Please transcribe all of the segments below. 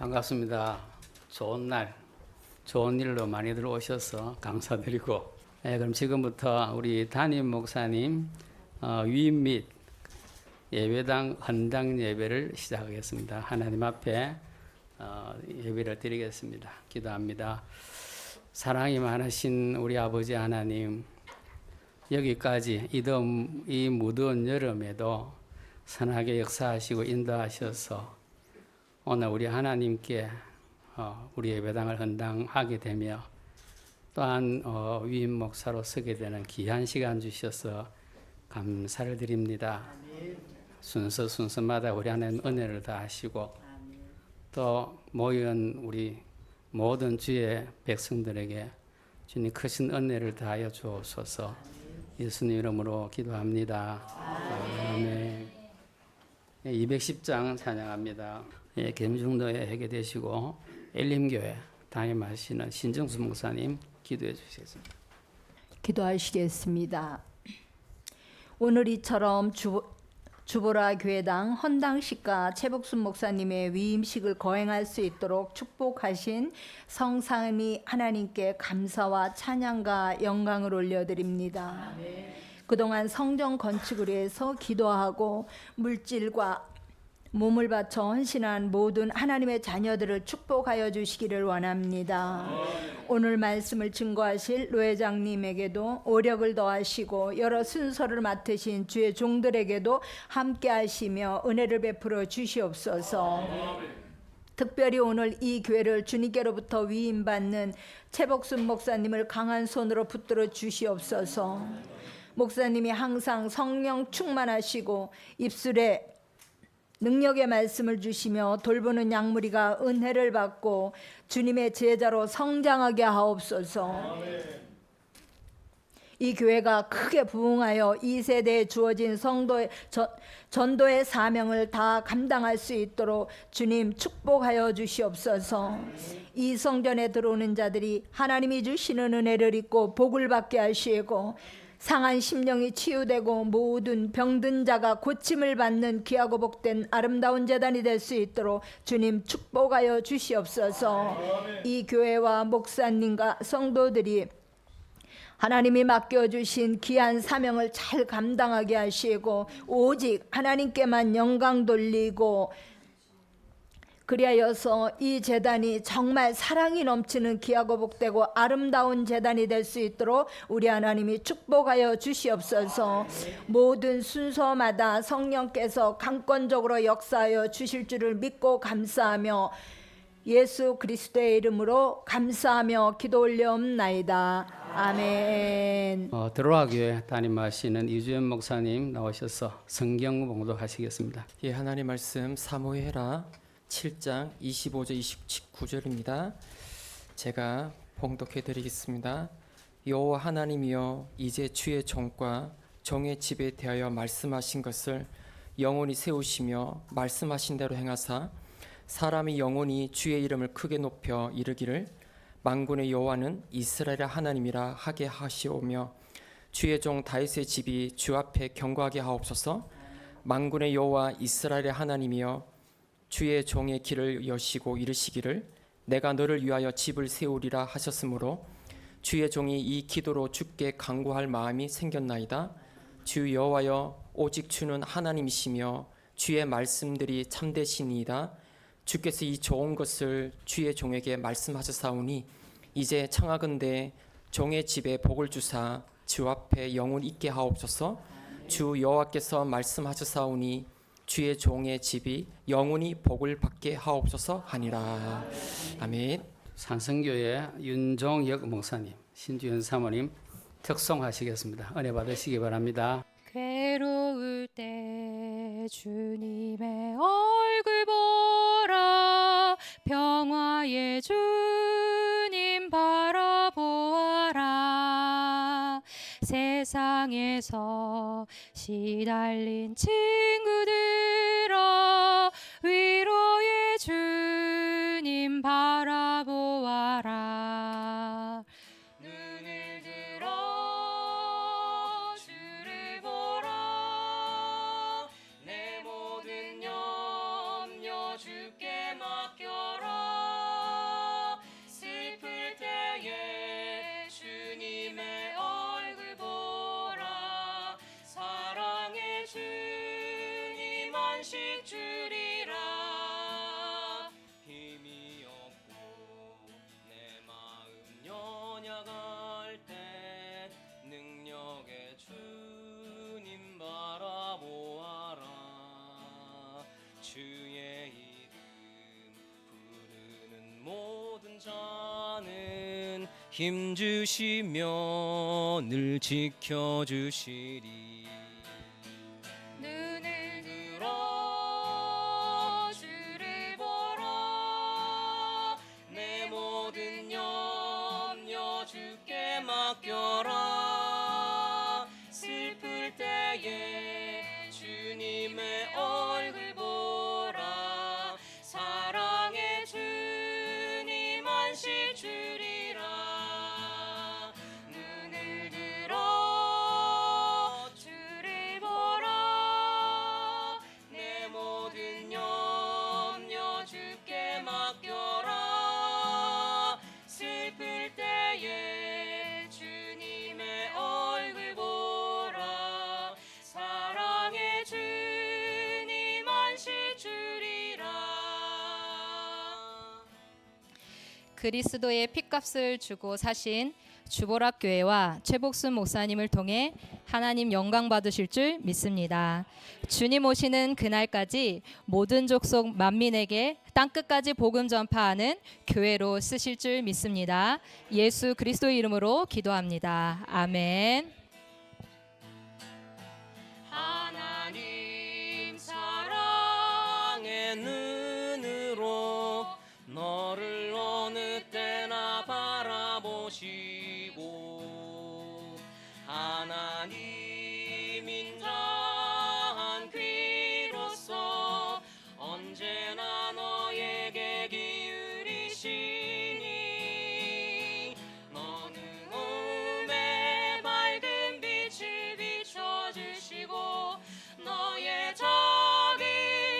반갑습니다. 좋은 날, 좋은 일로 많이들 오셔서 감사드리고, 그럼 지금부터 우리 담임 목사님 위임 및 예배당 헌당 예배를 시작하겠습니다. 하나님 앞에 예배를 드리겠습니다. 기도합니다. 사랑이 많으신 우리 아버지 하나님, 여기까지 이 무더운 여름에도 선하게 역사하시고 인도하셔서 오늘 우리 하나님께 우리 예배당을 헌당하게 되며 또한 위임 목사로 서게 되는 귀한 시간 주셔서 감사를 드립니다. 순서마다 우리 하나님 은혜를 다하시고 또 모인 우리 모든 주의 백성들에게 주님 크신 은혜를 다하여 주옵소서. 예수님 이름으로 기도합니다. 아멘. 210장 찬양합니다. gem중도에 하게 되시고 엘림교회 담임하시는 신정수 목사님 기도해 주시겠습니다. 기도하시겠습니다. 오늘 이처럼 주보라 교회당 헌당식과 최복순 목사님의 위임식을 거행할 수 있도록 축복하신 성삼위 하나님께 감사와 찬양과 영광을 올려드립니다. 그동안 성전 건축을 위해서 기도하고 물질과 몸을 바쳐 헌신한 모든 하나님의 자녀들을 축복하여 주시기를 원합니다. 오늘 말씀을 증거하실 노 회장님에게도 오력을 더하시고 여러 순서를 맡으신 주의 종들에게도 함께 하시며 은혜를 베풀어 주시옵소서. 특별히 오늘 이 교회를 주님께로부터 위임받는 최복순 목사님을 강한 손으로 붙들어 주시옵소서. 목사님이 항상 성령 충만하시고 입술에 능력의 말씀을 주시며 돌보는 양무리가 은혜를 받고 주님의 제자로 성장하게 하옵소서. 이 교회가 크게 부흥하여 이 세대에 주어진 전도의 사명을 다 감당할 수 있도록 주님 축복하여 주시옵소서. 이 성전에 들어오는 자들이 하나님이 주시는 은혜를 입고 복을 받게 하시고 상한 심령이 치유되고 모든 병든 자가 고침을 받는 귀하고 복된 아름다운 제단이 될 수 있도록 주님 축복하여 주시옵소서. 이 교회와 목사님과 성도들이 하나님이 맡겨주신 귀한 사명을 잘 감당하게 하시고 오직 하나님께만 영광 돌리고 그리하여서 이 제단이 정말 사랑이 넘치는 귀하고 복되고 아름다운 제단이 될 수 있도록 우리 하나님이 축복하여 주시옵소서. 모든 순서마다 성령께서 강권적으로 역사하여 주실 줄을 믿고 감사하며 예수 그리스도의 이름으로 감사하며 기도 올려옵나이다. 아멘. 드로아 교회 담임하시는 이주연 목사님 나오셔서 성경 봉독하시겠습니다. 예, 하나님 말씀 사무엘하 7장 25절 29절입니다. 제가 봉독해 드리겠습니다. 여호와 하나님이여 이제 주의 종과 종의 집에 대하여 말씀하신 것을 영원히 세우시며 말씀하신 대로 행하사 사람이 영원히 주의 이름을 크게 높여 이르기를 만군의 여호와는 이스라엘의 하나님이라 하게 하시오며 주의 종 다윗의 집이 주 앞에 경고하게 하옵소서. 만군의 여호와 이스라엘의 하나님이여 주의 종의 길을 여시고 이르시기를 내가 너를 위하여 집을 세우리라 하셨으므로 주의 종이 이 기도로 주께 간구할 마음이 생겼나이다. 주 여호와여 오직 주는 하나님이시며 주의 말씀들이 참되시니이다. 주께서 이 좋은 것을 주의 종에게 말씀하셨사오니 이제 청하건대 종의 집에 복을 주사 주 앞에 영원 있게 하옵소서. 주 여호와께서 말씀하셨사오니 주의 종의 집이 영원히 복을 받게 하옵소서 하니라. 아멘. 산성교회 윤종혁 목사님, 신주연 사모님 특송하시겠습니다. 은혜 받으시기 바랍니다. 괴로울 때 주님의 얼굴 보라 평화의 주님 바라보아라 세상에서 시달린 친구들아 위로의 주님 바라보아라 눈을 들어 주를 보라 내 모든 염려 주께 맡겨라 만식 주리라. 힘이 없고 내 마음 연약할 때 능력의 주님 바라보아라. 주의 이름 부르는 모든 자는 힘주시며 늘 지켜주시리. 눈을 들어 주를 보라. 내 모든 염려 주께 맡겨라. 슬플 때에 주님의 얼굴 보라. 사랑의 주님 안식 주리라. 눈을 들어 주를 보라. 내 모든 염려 주께 맡겨라. 슬플 때에 주님의 얼굴 보라. 사랑의 주님 안식 주리라. 그리스도의 핏값을 주고 사신 주보락 교회와 최복순 목사님을 통해 하나님 영광 받으실 줄 믿습니다. 주님 오시는 그날까지 모든 족속 만민에게 땅끝까지 복음 전파하는 교회로 쓰실 줄 믿습니다. 예수 그리스도의 이름으로 기도합니다. 아멘. 하나님 사랑의 눈으로 너를 어느 때나 바라보시고 하나님 인자한 귀로서 언제나 너에게 기울이시니 너는 음의 밝은 빛을 비춰주시고 너의 작은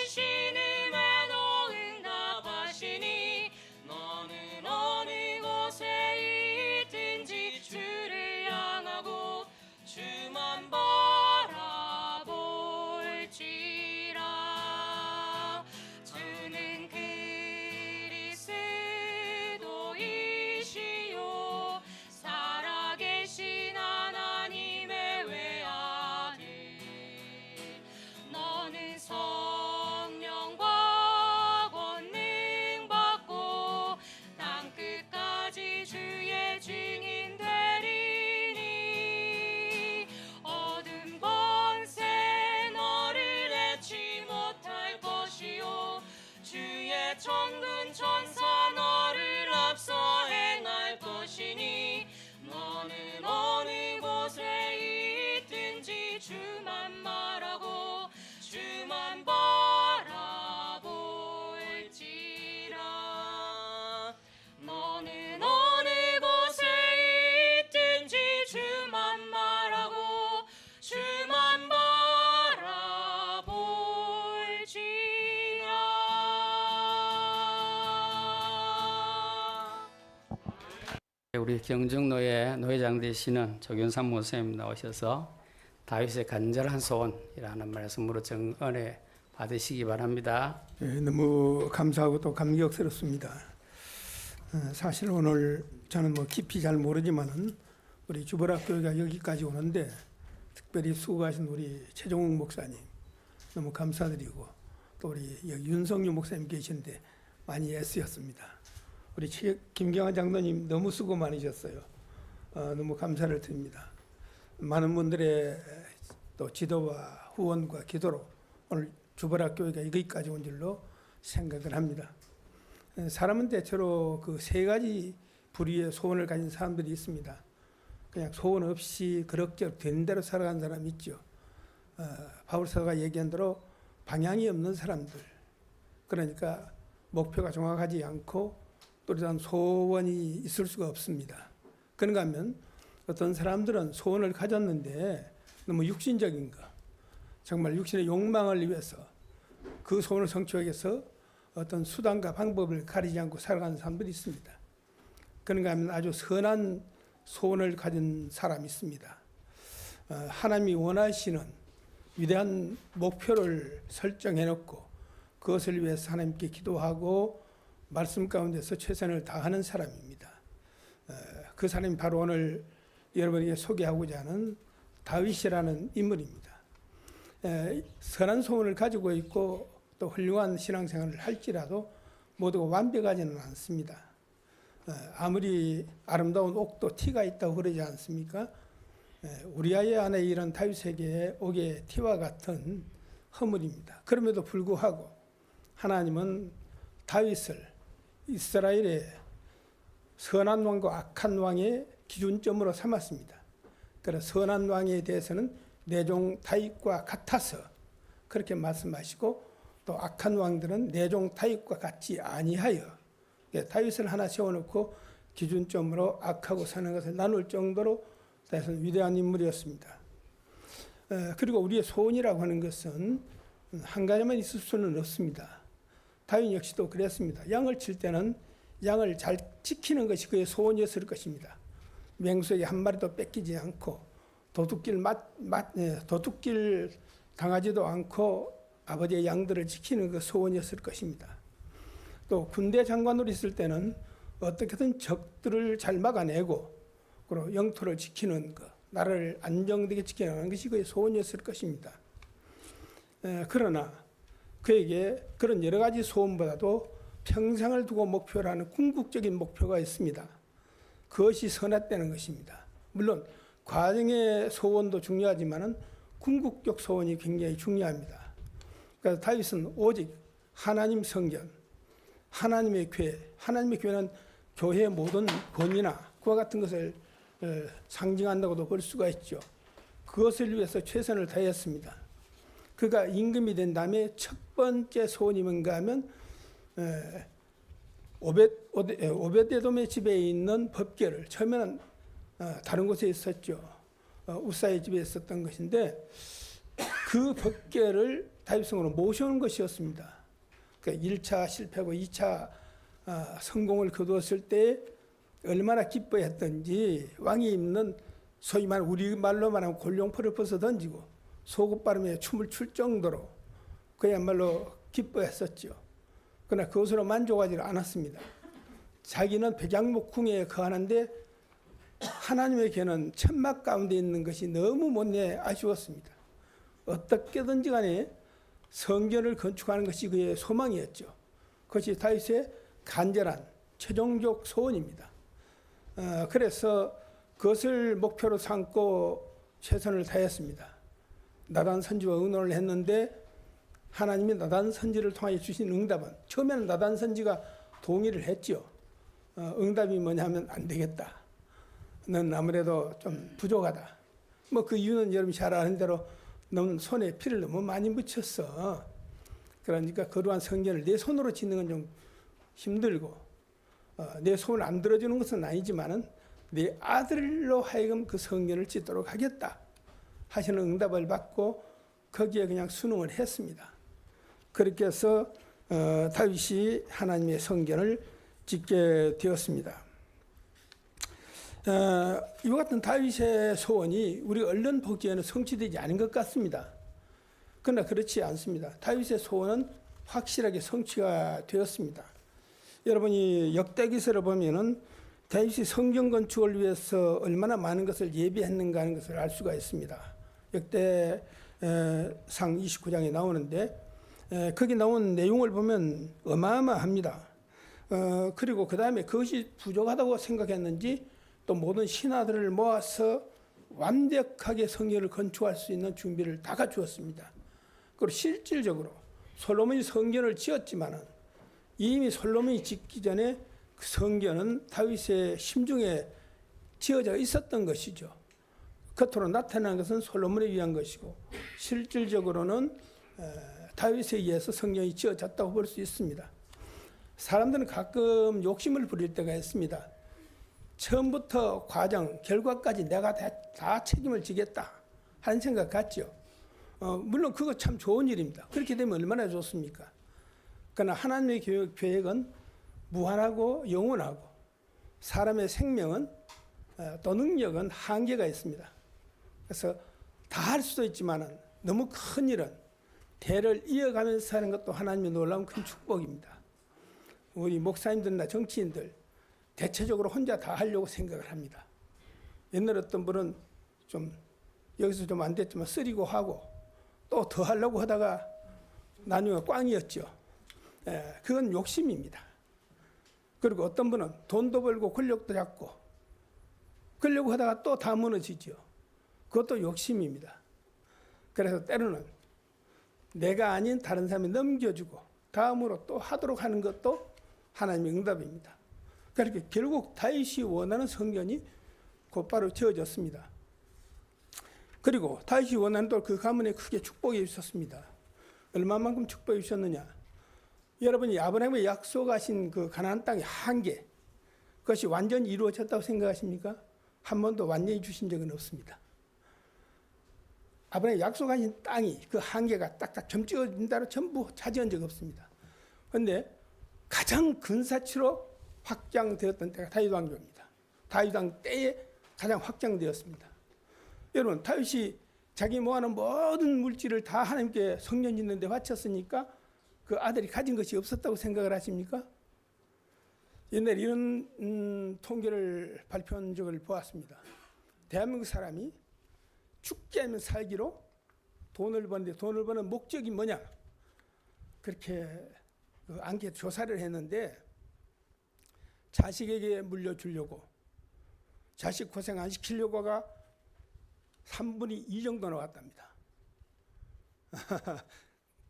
신음에 너 응답하시니 너는 어느 곳에 있든지 주를 향하고 주만 바라볼지라. 주는 그리스도이시요 살아계신 하나님의 외아들. 너는 성령과 권능 받고 땅끝까지 주의 증인 되리니 어둠 권세 너를 내치 못할 것이요 주의 천군 천사 너를 앞서 행할 것이니 너는 어느 곳에 있든지 주만 말하고 주만 바라볼지라. 너는 어느 곳에 있든지 주만 말하고 주만 바라볼지라. 우리 경정노예 노회장 되시는 조균삼 목사님 나오셔서 다윗의 간절한 소원이라는 말씀으로 정언에 받으시기 바랍니다. 너무 감사하고 또 감격스럽습니다. 사실 오늘 저는 뭐 깊이 잘 모르지만은 우리 주보락 교회가 여기까지 오는데 특별히 수고하신 우리 최종욱 목사님 너무 감사드리고 또 우리 윤성유 목사님 계신데 많이 애쓰였습니다. 우리 김경환 장로님 너무 수고 많으셨어요. 너무 감사를 드립니다. 많은 분들의 또 지도와 후원과 기도로 오늘 주보락 교회가 여기까지 온 줄로 생각을 합니다. 사람은 대체로 그 세 가지 부류의 소원을 가진 사람들이 있습니다. 그냥 소원 없이 그럭저럭 된 대로 살아가는 사람이 있죠. 바울 사도가 얘기한 대로 방향이 없는 사람들. 그러니까 목표가 정확하지 않고 또렷한 소원이 있을 수가 없습니다. 그런가 하면 어떤 사람들은 소원을 가졌는데 너무 육신적인 거, 정말 육신의 욕망을 위해서 그 소원을 성취하기 위해서 어떤 수단과 방법을 가리지 않고 살아가는 사람들이 있습니다. 그런가 하면 아주 선한 소원을 가진 사람이 있습니다. 하나님이 원하시는 위대한 목표를 설정해 놓고 그것을 위해서 하나님께 기도하고 말씀 가운데서 최선을 다하는 사람입니다. 그 사람이 바로 오늘 여러분에게 소개하고자 하는 다윗이라는 인물입니다. 선한 소원을 가지고 있고 또 훌륭한 신앙생활을 할지라도 모두가 완벽하지는 않습니다. 아무리 아름다운 옥도 티가 있다고 그러지 않습니까? 우리아의 안에 이런 다윗에게 옥의 티와 같은 허물입니다. 그럼에도 불구하고 하나님은 다윗을 이스라엘의 선한 왕과 악한 왕의 기준점으로 삼았습니다. 그래서 선한 왕에 대해서는 내 종 다윗과 같아서 그렇게 말씀하시고 또 악한 왕들은 내 종 다윗과 같지 아니하여 다윗을 하나 세워놓고 기준점으로 악하고 선한 것을 나눌 정도로 다윗은 위대한 인물이었습니다. 그리고 우리의 소원이라고 하는 것은 한 가지만 있을 수는 없습니다. 다윗 역시도 그랬습니다. 양을 칠 때는 양을 잘 지키는 것이 그의 소원이었을 것입니다. 맹수에게 한 마리도 뺏기지 않고 도둑질 당하지도 않고 아버지의 양들을 지키는 그 소원이었을 것입니다. 또 군대 장관으로 있을 때는 어떻게든 적들을 잘 막아내고 그리고 영토를 지키는 것, 나라를 안정되게 지키는 것이 그의 소원이었을 것입니다. 그러나 그에게 그런 여러 가지 소원보다도 평생을 두고 목표로 하는 궁극적인 목표가 있습니다. 그것이 선했다는 것입니다. 물론 과정의 소원도 중요하지만 궁극적 소원이 굉장히 중요합니다. 그래서 다윗은 오직 하나님 성전, 하나님의 교회, 하나님의 교회는 교회의 모든 권위나 그와 같은 것을 상징한다고도 볼 수가 있죠. 그것을 위해서 최선을 다했습니다. 그가 임금이 된 다음에 첫 번째 소원이 뭔가 하면 오벳에돔의 집에 있는 법궤를 처음에는 다른 곳에 있었죠. 우사의 집에 있었던 것인데 그 법궤를 다윗성으로 모셔온 것이었습니다. 그러니까 1차 실패하고 2차 성공을 거두었을 때 얼마나 기뻐했던지 왕이 입는 소위 말 우리말로 말하면 골룡포를 벗어 던지고 소굿바람에 춤을 출 정도로 그야말로 기뻐했었죠. 그러나 그것으로 만족하지 않았습니다. 자기는 백양목궁에 거하는데 하나님의 교회는 천막 가운데 있는 것이 너무 못내 아쉬웠습니다. 어떻게든지 간에 성전을 건축하는 것이 그의 소망이었죠. 그것이 다윗의 간절한 최종적 소원입니다. 그래서 그것을 목표로 삼고 최선을 다했습니다. 나단 선지와 의논을 했는데 하나님이 나단 선지를 통하여 주신 응답은 처음에는 나단 선지가 동의를 했죠. 응답이 뭐냐면 안 되겠다. 넌 아무래도 좀 부족하다. 뭐 그 이유는 여러분이 잘 아는 대로 넌 손에 피를 너무 많이 묻혔어. 그러니까 거룩한 성전을 내 손으로 짓는 건 좀 힘들고 내 손을 안 들어주는 것은 아니지만은 내 아들로 하여금 그 성전을 짓도록 하겠다 하시는 응답을 받고 거기에 그냥 순응을 했습니다. 그렇게 해서 다윗이 하나님의 성전을 짓게 되었습니다. 이와 같은 다윗의 소원이 우리 얼른 보기에는 성취되지 않은 것 같습니다. 그러나 그렇지 않습니다. 다윗의 소원은 확실하게 성취가 되었습니다. 여러분이 역대기서를 보면은 다윗이 성전 건축을 위해서 얼마나 많은 것을 예비했는가 하는 것을 알 수가 있습니다. 역대상 29장에 나오는데 거기 나온 내용을 보면 어마어마합니다. 그리고 그 다음에 그것이 부족하다고 생각했는지 또 모든 신하들을 모아서 완벽하게 성전을 건축할 수 있는 준비를 다 갖추었습니다. 그리고 실질적으로 솔로몬이 성전을 지었지만은 이미 솔로몬이 짓기 전에 그 성전은 다윗의 심중에 지어져 있었던 것이죠. 겉으로 나타난 것은 솔로몬에 위한 것이고 실질적으로는 다윗에 의해서 성전이 지어졌다고 볼 수 있습니다. 사람들은 가끔 욕심을 부릴 때가 있습니다. 처음부터 과정, 결과까지 내가 다 책임을 지겠다 하는 생각 같죠. 물론 그거 참 좋은 일입니다. 그렇게 되면 얼마나 좋습니까? 그러나 하나님의 계획은 무한하고 영원하고 사람의 생명은 또 능력은 한계가 있습니다. 그래서 다 할 수도 있지만은 너무 큰 일은 대를 이어가면서 사는 것도 하나님의 놀라운 큰 축복입니다. 우리 목사님들이나 정치인들 대체적으로 혼자 다 하려고 생각을 합니다. 옛날 어떤 분은 좀 여기서 좀 안 됐지만 쓰리고 하고 또 더 하려고 하다가 나중에 꽝이었죠. 그건 욕심입니다. 그리고 어떤 분은 돈도 벌고 권력도 잡고 그러려고 하다가 또 다 무너지죠. 그것도 욕심입니다. 그래서 때로는 내가 아닌 다른 사람이 넘겨주고 다음으로 또 하도록 하는 것도 하나님의 응답입니다. 그렇게 결국 다윗이 원하는 성전이 곧바로 지어졌습니다. 그리고 다윗이 원하는 또 그 가문에 크게 축복이 있었습니다. 얼마만큼 축복이 있었느냐? 여러분이 아브라함의 약속하신 그 가나안 땅의 한계, 그것이 완전히 이루어졌다고 생각하십니까? 한 번도 완전히 주신 적은 없습니다. 아브라함이 약속하신 땅이 그 한계가 딱딱 점찍어진다로 전부 차지한 적 없습니다. 그런데 가장 근사치로 확장되었던 때가 다윗 왕조입니다. 다윗 왕 때에 가장 확장되었습니다. 여러분, 다윗이 자기 모아놓은 모든 물질을 다 하나님께 성전 짓는 데 바쳤으니까 그 아들이 가진 것이 없었다고 생각을 하십니까? 옛날에 이런 통계를 발표한 적을 보았습니다. 대한민국 사람이 죽지 않으면 살기로 돈을 버는데 돈을 버는 목적이 뭐냐? 그렇게 그 앙케이트 조사를 했는데 자식에게 물려주려고, 자식 고생 안 시키려고가 3분의 2 정도 나왔답니다.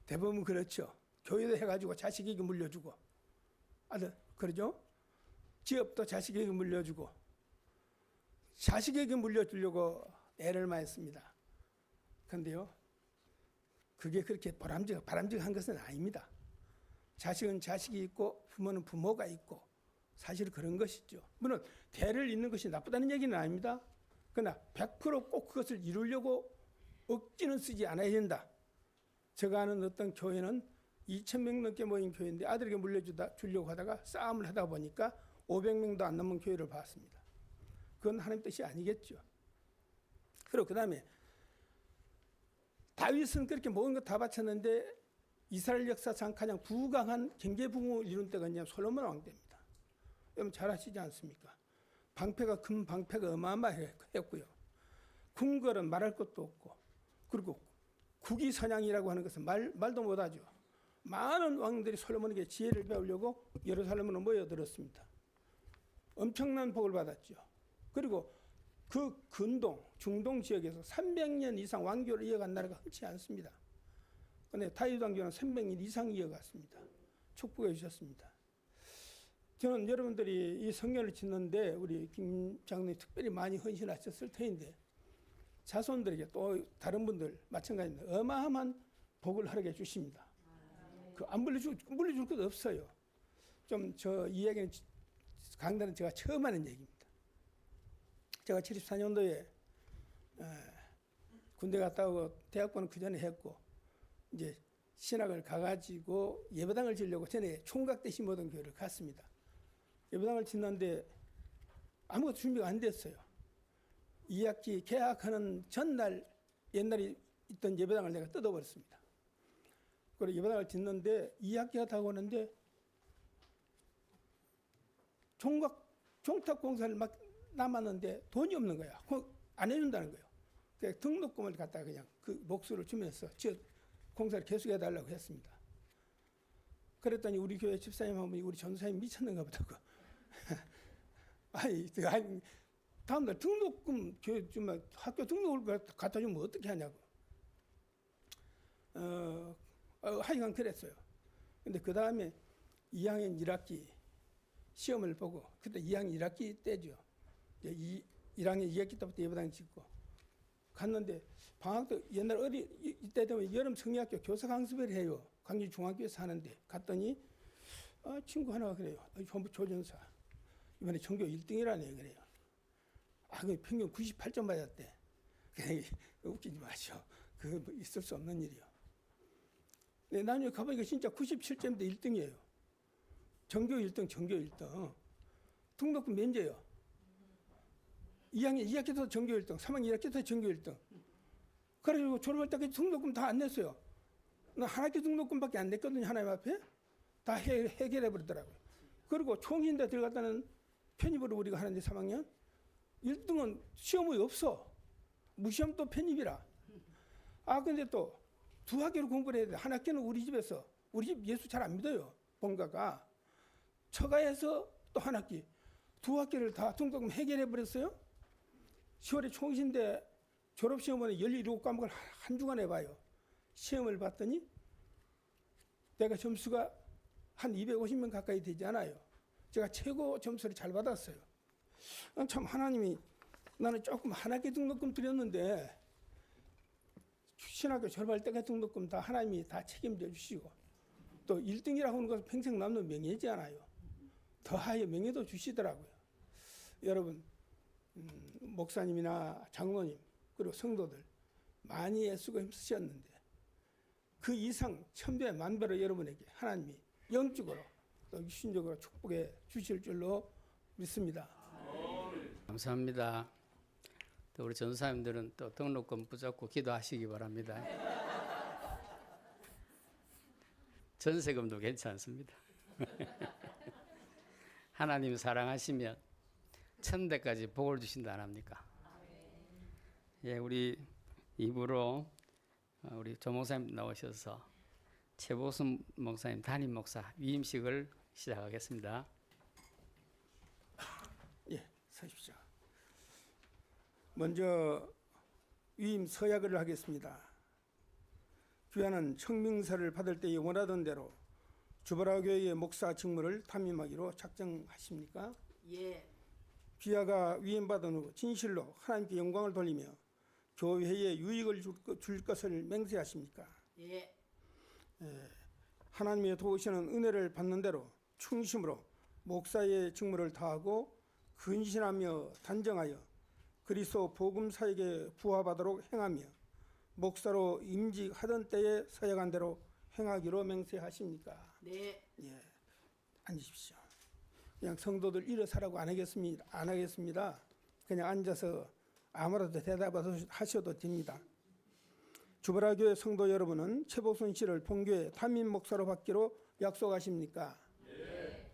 대부분 그렇죠. 교회도 해가지고 자식에게 물려주고, 아들 그러죠? 기업도 자식에게 물려주고, 자식에게 물려주려고 애를 많이 씁니다. 그런데요, 그게 그렇게 바람직한 것은 아닙니다. 자식은 자식이 있고 부모는 부모가 있고 사실 그런 것이죠. 물론 대를 잇는 것이 나쁘다는 얘기는 아닙니다. 그러나 100% 꼭 그것을 이루려고 억지는 쓰지 않아야 된다. 제가 아는 어떤 교회는 2,000명 넘게 모인 교회인데 아들에게 물려주려고 하다가 싸움을 하다 보니까 500명도 안 넘는 교회를 봤습니다. 그건 하나님 뜻이 아니겠죠. 그리고 그 다음에 다윗은 그렇게 모든 것 다 바쳤는데 이스라엘 역사상 가장 부강한 경제부흥을 이룬 때가 이제 솔로몬 왕 때입니다. 여러분 잘 아시지 않습니까? 방패가 큰 방패가 어마어마했고요. 궁궐은 말할 것도 없고, 그리고 국위선양이라고 하는 것은 말도 못하죠. 많은 왕들이 솔로몬에게 지혜를 배우려고 예루살렘으로 모여들었습니다. 엄청난 복을 받았죠. 그리고 그 근동, 중동 지역에서 300년 이상 왕조를 이어간 나라가 흔치 않습니다. 그런데 다윗 왕조는 300년 이상 이어갔습니다. 축복해 주셨습니다. 저는 여러분들이 이 성전을 짓는데 우리 김 장로님 특별히 많이 헌신하셨을 터인데 자손들에게 또 다른 분들 마찬가지입니다. 어마어마한 복을 하게 주십니다. 그 안 물려줄 것도 없어요. 좀 저 이 얘기는 강단은 제가 처음 하는 얘기입니다. 제가 74년도에 군대 갔다 오고 대학교는 그 전에 했고 이제 신학을 가가지고 예배당을 지으려고 전에 총각 대신 모든 교회를 갔습니다. 예배당을 짓는데 아무것도 준비가 안 됐어요. 2학기 개학하는 전날 옛날에 있던 예배당을 내가 뜯어버렸습니다. 그리고 예배당을 짓는데 2학기가 다 오는데 종탁 공사를 막 남았는데 돈이 없는 거야. 안 해준다는 거예요. 그래서 등록금을 갖다가 그냥 그 목수를 주면서 공사를 계속해달라고 했습니다. 그랬더니 우리 교회 집사님 한 분이 우리 전사님 미쳤는가 보다고. 아니, 다음날 등록금 학교 등록을 갖다 주면 어떻게 하냐고. 하여간 그랬어요. 근데 그 다음에 2학년 1학기 시험을 보고, 그때 2학년 1학기 때죠. 1학년 2학기 때부터 예배당 짓고 갔는데 방학도 옛날 이때 되면 여름 성리학교 교사 강습을 해요. 광주 중학교에서 하는데 갔더니 친구 하나가 그래요. 조전사 이번에 전교 1등이라네요. 그래요. 그 평균 98점 받았대. 그냥 웃기지 마시오. 그 있을 수 없는 일이요. 근데 나중에 가보니까 진짜 97점대 1등이에요. 전교 1등. 등록금 면제요. 2학년 2학기도 전교 1등, 3학년 1학기도 전교 1등. 그래가지고 졸업할 때까지 등록금 다 안 냈어요. 나 한 학기 등록금밖에 안 냈거든요. 하나님 앞에. 다 해결해 버리더라고요. 그리고 총인대 들어갔다는 편입으로 우리가 하는데 3학년 1등은 시험이 없어. 무시험 또 편입이라. 근데 또 두 학기로 공부를 해야 돼. 한 학기는 우리 집에서, 우리 집 예수 잘 안 믿어요. 본가가. 처가에서 또 한 학기. 두 학기를 다 등록금 해결해 버렸어요. 10월에 총신대 졸업시험은 17과목을 한 주간 해봐요. 시험을 봤더니 내가 점수가 한 250명 가까이 되지 않아요. 제가 최고 점수를 잘 받았어요. 참 하나님이 나는 조금 한 학기 등록금 드렸는데 신학교 졸업할 때까지 등록금 다 하나님이 다 책임져 주시고 또 1등이라고 하는 것은 평생 남는 명예지 않아요. 더하여 명예도 주시더라고요. 여러분 목사님이나 장로님 그리고 성도들 많이 애쓰고 힘쓰셨는데 그 이상 천배 만배로 여러분에게 하나님이 영적으로 또 육신적으로 축복해 주실 줄로 믿습니다. 감사합니다. 또 우리 전사님들은 또 등록금 붙잡고 기도하시기 바랍니다. 전세금도 괜찮습니다. 하나님 사랑하시면 천대까지 복을 주신다 안 합니까? 예, 우리 입으로 우리 조 목사님 나오셔서 최복순 목사님 담임 목사 위임식을 시작하겠습니다. 예, 서십시오. 먼저 위임 서약을 하겠습니다. 귀하는 청명서를 받을 때 원하던 대로 주보라 교회의 목사 직무를 담임하기로 작정하십니까? 예, 귀하가 위임받은 후 진실로 하나님께 영광을 돌리며 교회에 유익을 줄 것을 맹세하십니까? 예, 하나님의 도우시는 은혜를 받는 대로 충심으로 목사의 직무를 다하고 근신하며 단정하여 그리스도 복음사에게 부하받도록 행하며 목사로 임직하던 때에 서약한 대로 행하기로 맹세하십니까? 네, 예, 앉으십시오. 그냥 성도들 일어서라고 안 하겠습니다. 그냥 앉아서 아무래도 대답하셔도 됩니다. 주보라 교회 성도 여러분은 최복순 씨를 본교회 담임 목사로 받기로 약속하십니까? 네.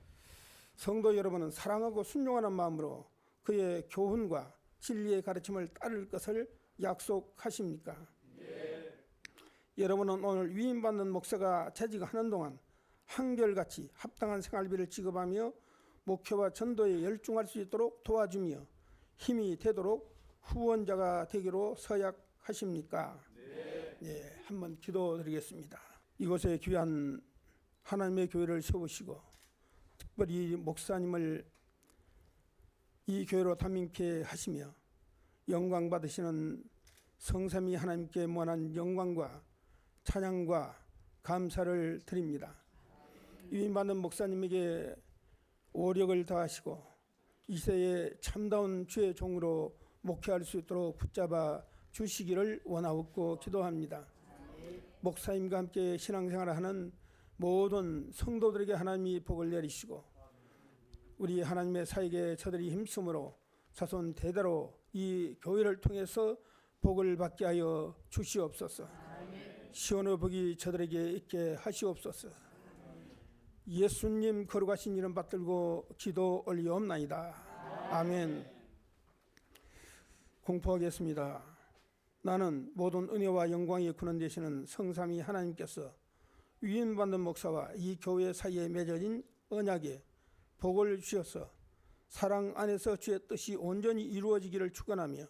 성도 여러분은 사랑하고 순종하는 마음으로 그의 교훈과 진리의 가르침을 따를 것을 약속하십니까? 네. 여러분은 오늘 위임받는 목사가 재직하는 동안 한결같이 합당한 생활비를 지급하며 목회와 전도에 열중할 수 있도록 도와주며 힘이 되도록 후원자가 되기로 서약하십니까? 네. 예, 한번 기도드리겠습니다. 이곳에 귀한 하나님의 교회를 세우시고 특별히 목사님을 이 교회로 담임케 하시며 영광 받으시는 성삼위 하나님께 무한한 영광과 찬양과 감사를 드립니다. 위임받는 목사님에게 오력을 다하시고 이세에 참다운 주의 종으로 목회할 수 있도록 붙잡아 주시기를 원하옵고 기도합니다. 목사님과 함께 신앙생활을 하는 모든 성도들에게 하나님이 복을 내리시고 우리 하나님의 사역에 저들이 힘쓰므로 자손 대대로 이 교회를 통해서 복을 받게 하여 주시옵소서. 시온의 복이 저들에게 있게 하시옵소서. 예수님 거룩하신 이름 받들고 기도 올리옵나이다. 아멘. 공포하겠습니다. 나는 모든 은혜와 영광이 근원되시는 성삼위 하나님께서 위임받는 목사와 이 교회 사이에 맺어진 언약에 복을 주셔서 사랑 안에서 주의 뜻이 온전히 이루어지기를 축원하며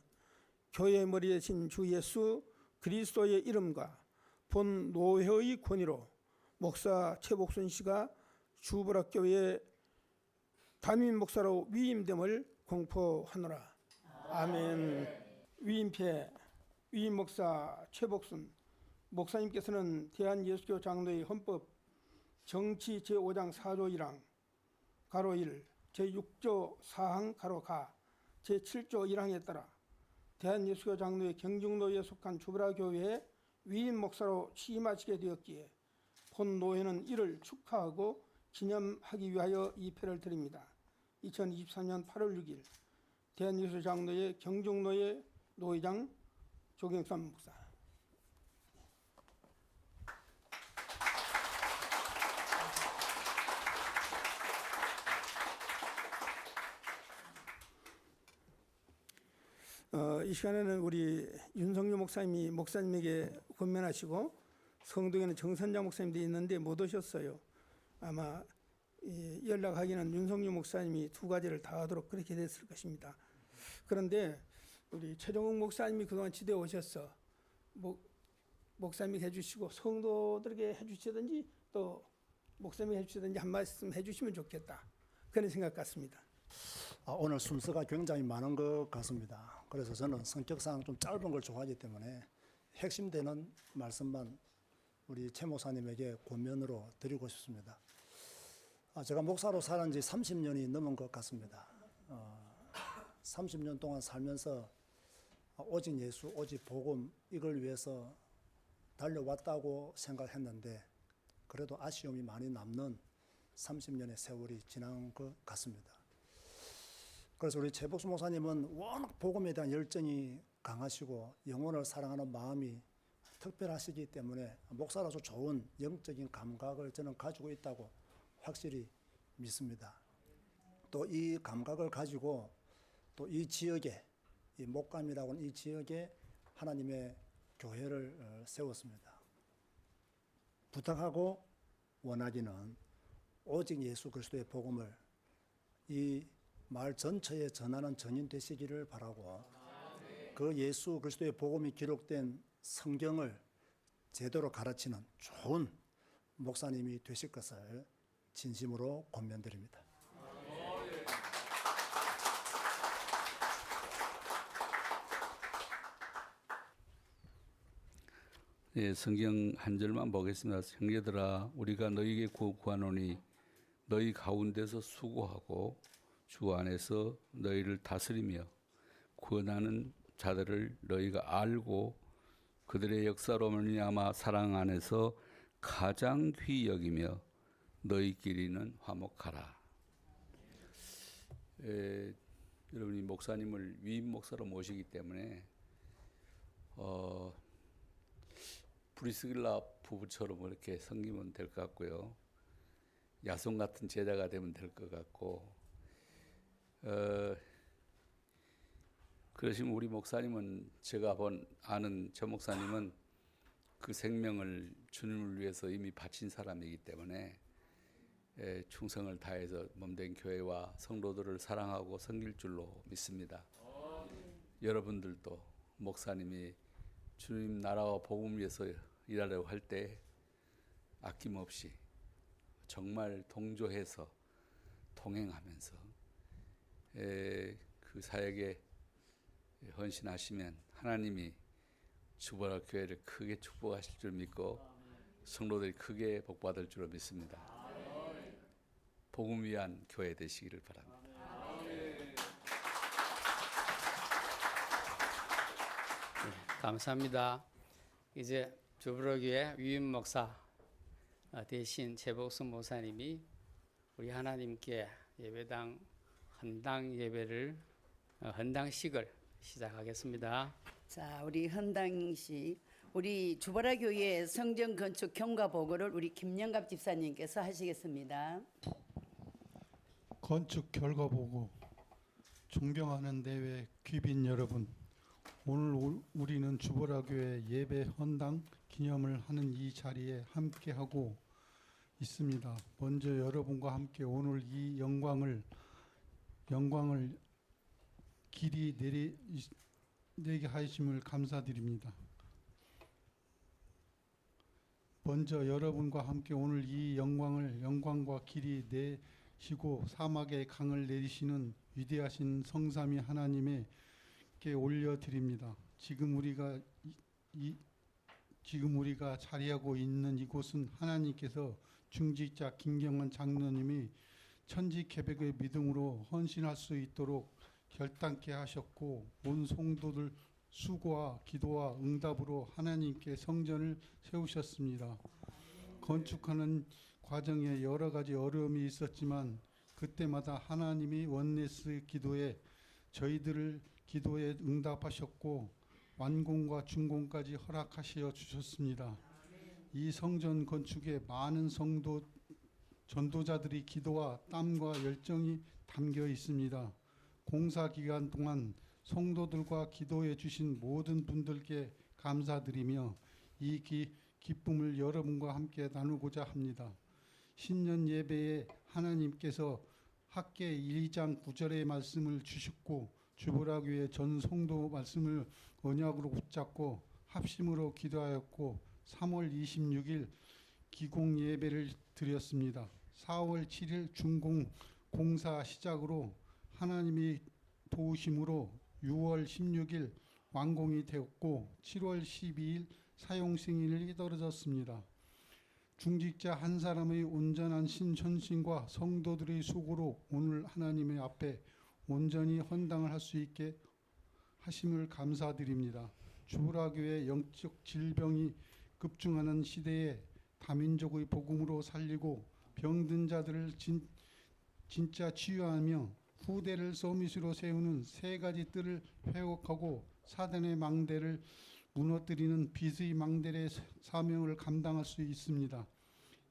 교회의 머리 대신 주 예수 그리스도의 이름과 본 노회의 권위로 목사 최복순 씨가 주보라교회 담임 목사로 위임됨을 공포하노라. 아멘. 위임패 위임 목사 최복순 목사님께서는 대한예수교 장로회 헌법 정치 제5장 4조 1항 가로 1 제6조 4항 가로 가 제7조 1항에 따라 대한예수교 장로회 경중노회에 속한 주보라교회에 위임 목사로 취임하시게 되었기에 본 노회는 이를 축하하고 기념하기 위하여 이 패를 드립니다. 2023년 8월 6일 대한예수교 장로회 경중노회 노회장 조경삼 목사. 이 시간에는 우리 윤석유 목사님이 목사님에게 권면하시고 성동에는 정선장 목사님도 있는데 못 오셨어요. 아마 연락하기는 윤석유 목사님이 두 가지를 다 하도록 그렇게 됐을 것입니다. 그런데 우리 최종욱 목사님이 그동안 지대 오셔서 목사님이 해주시고 성도들에게 해주시든지 또 목사님이 해주시든지 한 말씀 해주시면 좋겠다. 그런 생각 같습니다. 오늘 순서가 굉장히 많은 것 같습니다. 그래서 저는 성격상 좀 짧은 걸 좋아하기 때문에 핵심되는 말씀만 우리 최 목사님에게 권면으로 드리고 싶습니다. 제가 목사로 살은 지 30년이 넘은 것 같습니다. 30년 동안 살면서 오직 예수, 오직 복음 이걸 위해서 달려왔다고 생각했는데 그래도 아쉬움이 많이 남는 30년의 세월이 지난 것 같습니다. 그래서 우리 최복수 목사님은 워낙 복음에 대한 열정이 강하시고 영혼을 사랑하는 마음이 특별하시기 때문에 목사로서 좋은 영적인 감각을 저는 가지고 있다고 확실히 믿습니다. 또 이 감각을 가지고 또 이 지역에 이 목감이라고 하는 이 지역에 하나님의 교회를 세웠습니다. 부탁하고 원하기는 오직 예수 그리스도의 복음을 이 마을 전체에 전하는 전인 되시기를 바라고 그 예수 그리스도의 복음이 기록된 성경을 제대로 가르치는 좋은 목사님이 되실 것을 진심으로 권면드립니다. 예, 성경 한 절만 보겠습니다. 형제들아, 우리가 너희에게 구하노니 너희 가운데서 수고하고 주 안에서 너희를 다스리며 구원하는 자들을 너희가 알고 그들의 역사로 말미암아 사랑 안에서 가장 귀히 여기며 너희끼리는 화목하라. 여러분이 목사님을 위임 목사로 모시기 때문에 브리스길라 부부처럼 이렇게 섬기면 될 것 같고요. 야손 같은 제자가 되면 될 것 같고, 그러시면 우리 목사님은 제가 아는 저 목사님은 그 생명을 주님을 위해서 이미 바친 사람이기 때문에 충성을 다해서 몸된 교회와 성도들을 사랑하고 섬길 줄로 믿습니다. 여러분들도 목사님이 주님 나라와 복음을 위해서 일하려고 할 때 아낌없이 정말 동조해서 동행하면서 그 사역에 헌신하시면 하나님이 주보라 교회를 크게 축복하실 줄 믿고 성도들이 크게 복받을 줄로 믿습니다. 복음 위한 교회 되시기를 바랍니다. 감사합니다. 이제 주보라교회 위임 목사 대신 최복수 목사님이 우리 하나님께 예배당 헌당 예배를 헌당식을 시작하겠습니다. 자, 우리 헌당식 우리 주보라 교회 성전 건축 경과 보고를 우리 김영갑 집사님께서 하시겠습니다. 건축 결과 보고 존경하는 대회 귀빈 여러분, 오늘 우리는 주보라 교회 예배 헌당 기념을 하는 이 자리에 함께하고 있습니다. 먼저 여러분과 함께 오늘 이 영광을 길이 내게 하심을 감사드립니다. 먼저 여러분과 함께 오늘 이 영광과 길이 내시고 사막의 강을 내리시는 위대하신 성삼위 하나님께 올려드립니다. 지금 우리가 자리하고 있는 이곳은 하나님께서 중직자 김경환 장로님이 천지개벽의 믿음으로 헌신할 수 있도록 결단케 하셨고 온 성도들 수고와 기도와 응답으로 하나님께 성전을 세우셨습니다. 건축하는 과정에 여러 가지 어려움이 있었지만 그때마다 하나님이 원네스 기도에 저희들을 기도에 응답하셨고 완공과 준공까지 허락하시어 주셨습니다. 이 성전 건축에 많은 전도자들이 기도와 땀과 열정이 담겨 있습니다. 공사 기간 동안 성도들과 기도해 주신 모든 분들께 감사드리며 이 기쁨을 여러분과 함께 나누고자 합니다. 신년 예배에 하나님께서 학계 1장 9절의 말씀을 주셨고 주보라교회 전 성도 말씀을 언약으로 붙잡고 합심으로 기도하였고 3월 26일 기공 예배를 드렸습니다. 4월 7일 준공 공사 시작으로 하나님이 도우심으로 6월 16일 완공이 되었고 7월 12일 사용 승인을 이뤄졌습니다. 중직자 한 사람의 온전한 신천심과 성도들의 수고로 오늘 하나님의 앞에 온전히 헌당을 할 수 있게 하심을 감사드립니다. 주보라교회 영적 질병이 급증하는 시대에 다민족의 복음으로 살리고 병든 자들을 진짜 치유하며 후대를 서밋으로 세우는 세 가지 뜰을 회복하고 사단의 망대를 무너뜨리는 빛의 망대의 사명을 감당할 수 있습니다.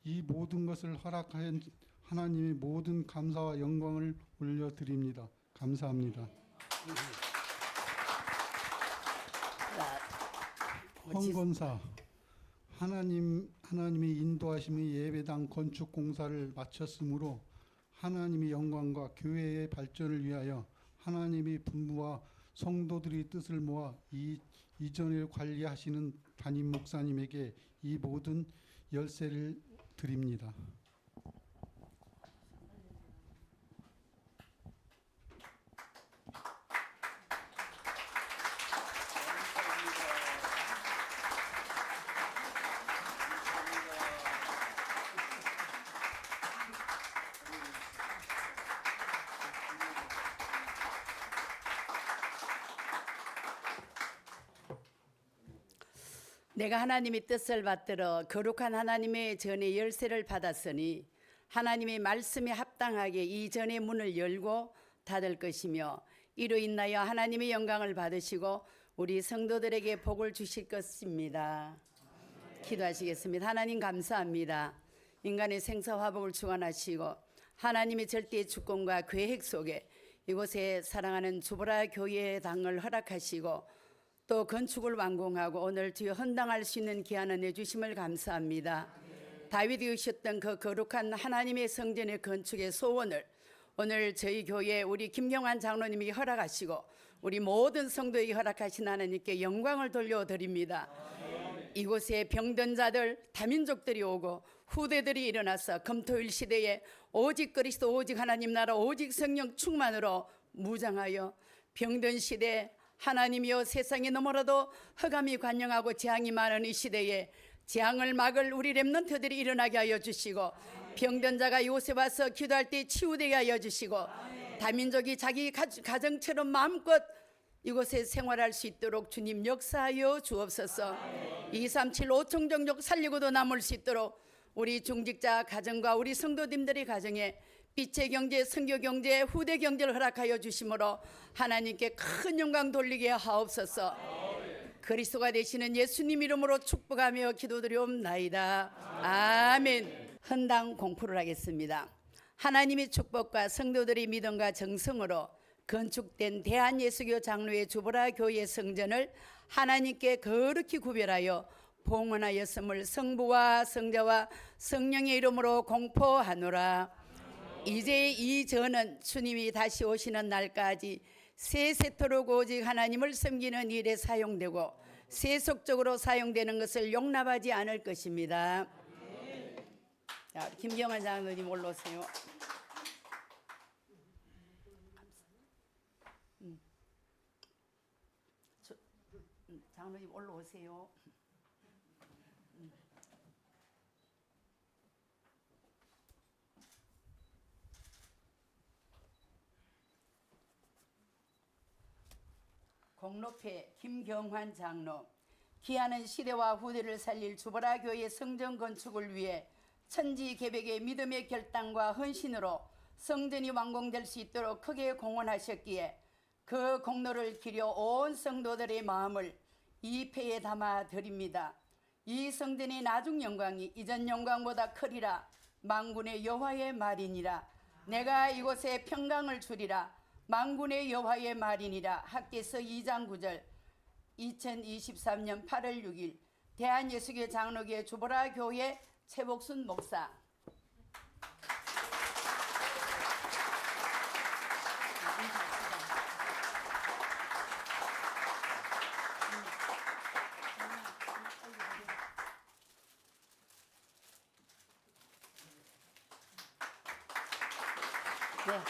이 모든 것을 허락한 하나님의 모든 감사와 영광을 올려드립니다. 감사합니다. 헌건사 하나님의 인도하심의 예배당 건축 공사를 마쳤으므로 하나님의 영광과 교회의 발전을 위하여 하나님의 분부와 성도들의 뜻을 모아 이전을 관리하시는 담임 목사님에게 이 모든 열쇠를 드립니다. 내가 하나님의 뜻을 받들어 거룩한 하나님의 전의 열쇠를 받았으니 하나님의 말씀에 합당하게 이 전의 문을 열고 닫을 것이며 이로 인하여 하나님의 영광을 받으시고 우리 성도들에게 복을 주실 것입니다. 기도하시겠습니다. 하나님 감사합니다. 인간의 생사화복을 주관하시고 하나님의 절대의 주권과 계획 속에 이곳에 사랑하는 주보라 교회의 당을 허락하시고 또 건축을 완공하고 오늘 주여 헌당할 수 있는 기한을 내주심을 감사합니다. 다윗이 이으셨던 그 거룩한 하나님의 성전의 건축의 소원을 오늘 저희 교회 우리 김경환 장로님이 허락하시고 우리 모든 성도에게 허락하신 하나님께 영광을 돌려드립니다. 이곳에 병든 자들 다민족들이 오고 후대들이 일어나서 금토일 시대에 오직 그리스도 오직 하나님 나라 오직 성령 충만으로 무장하여 병든 시대 하나님이여 세상에 너무나도 흑암이 관영하고 재앙이 많은 이 시대에 재앙을 막을 우리 렘넌트들이 일어나게 하여 주시고 병든 자가 이곳에 와서 기도할 때 치유되게 하여 주시고 다민족이 자기 가정처럼 마음껏 이곳에 생활할 수 있도록 주님 역사하여 주옵소서. 237 5청정족 살리고도 남을 수 있도록 우리 중직자 가정과 우리 성도님들의 가정에 빛의 경제, 선교 경제, 후대 경제를 허락하여 주심으로 하나님께 큰 영광 돌리게 하옵소서. 그리스도가 되시는 예수님 이름으로 축복하며 기도드리옵나이다. 아멘. 헌당 공포를 하겠습니다. 하나님의 축복과 성도들의 믿음과 정성으로 건축된 대한예수교 장로회 주보라 교회 성전을 하나님께 거룩히 구별하여 봉헌하였음을 성부와 성자와 성령의 이름으로 공포하노라. 이제 이 전은 주님이 다시 오시는 날까지 세세토록 오직 하나님을 섬기는 일에 사용되고 세속적으로 사용되는 것을 용납하지 않을 것입니다. 자, 김경환 장로님 올라오세요. 장로님 올라오세요. 공로패 김경환 장로, 기하는 시대와 후대를 살릴 주보라 교회 성전 건축을 위해 천지개벽의 믿음의 결단과 헌신으로 성전이 완공될 수 있도록 크게 공헌하셨기에 그 공로를 기려 온 성도들의 마음을 이 패에 담아 드립니다. 이 성전의 나중 영광이 이전 영광보다 크리라. 만군의 여호와의 말이니라. 내가 이곳에 평강을 주리라. 만군의 여호와의 말이니라. 학개서 2장 9절. 2023년 8월 6일 대한예수교 장로교회 주보라 교회 최복순 목사. 네.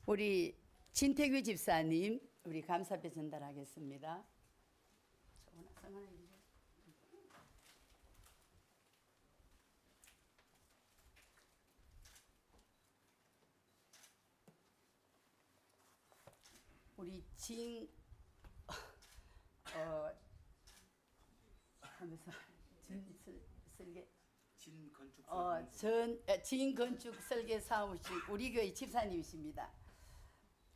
우리 진태규 집사님, 우리 감사패 전달하겠습니다. 우리 하면서 진건축 설계 사무실 우리 교회 집사님이십니다.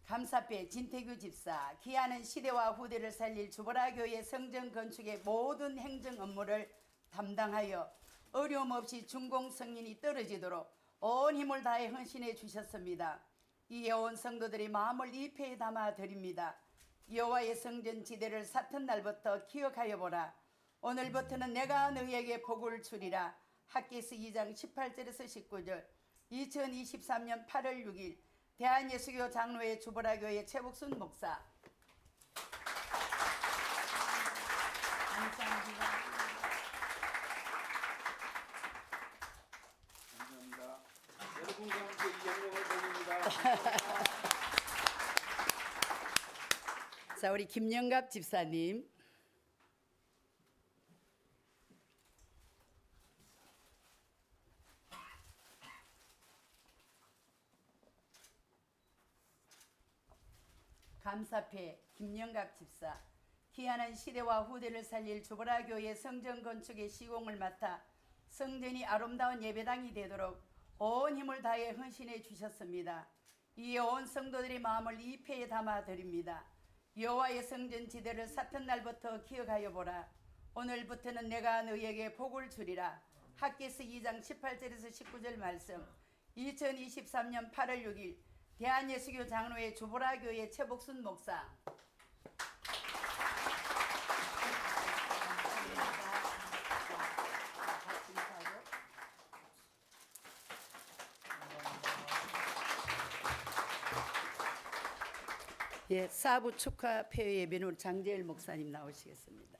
감사패 진태규 집사, 기하는 시대와 후대를 살릴 주보라 교회 성전 건축의 모든 행정 업무를 담당하여 어려움 없이 준공 승인이 떨어지도록 온 힘을 다해 헌신해 주셨습니다. 이에 온 성도들이 마음을 입회에 담아 드립니다. 여호와의 성전 지대를 쌓던 날부터 기억하여 보라. 오늘부터는 내가 너희에게 복을 주리라. 학개서 2장 18절에서 19절. 2023년 8월 6일 대한예수교 장로회 주보라 교회 최복순 목사. 감사합니다. 감사합니다. 여러분과 함께 이 영광을 돌립니다. 자, 우리 김영갑 집사님. 감사패 김영갑 집사, 기하는 시대와 후대를 살릴 주보라 교회 성전 건축의 시공을 맡아 성전이 아름다운 예배당이 되도록 온 힘을 다해 헌신해 주셨습니다. 이에 온 성도들의 마음을 입회에 담아 드립니다. 여호와의 성전 지대를 쌓던 날부터 기억하여 보라. 오늘부터는 내가 너희에게 복을 주리라. 학개서 2장 18절에서 19절 말씀. 2023년 8월 6일 대한예수교 장로회 주보라 교회 최복순 목사. 예, 사부 축하 폐회 예배는 장재일 목사님 나오시겠습니다.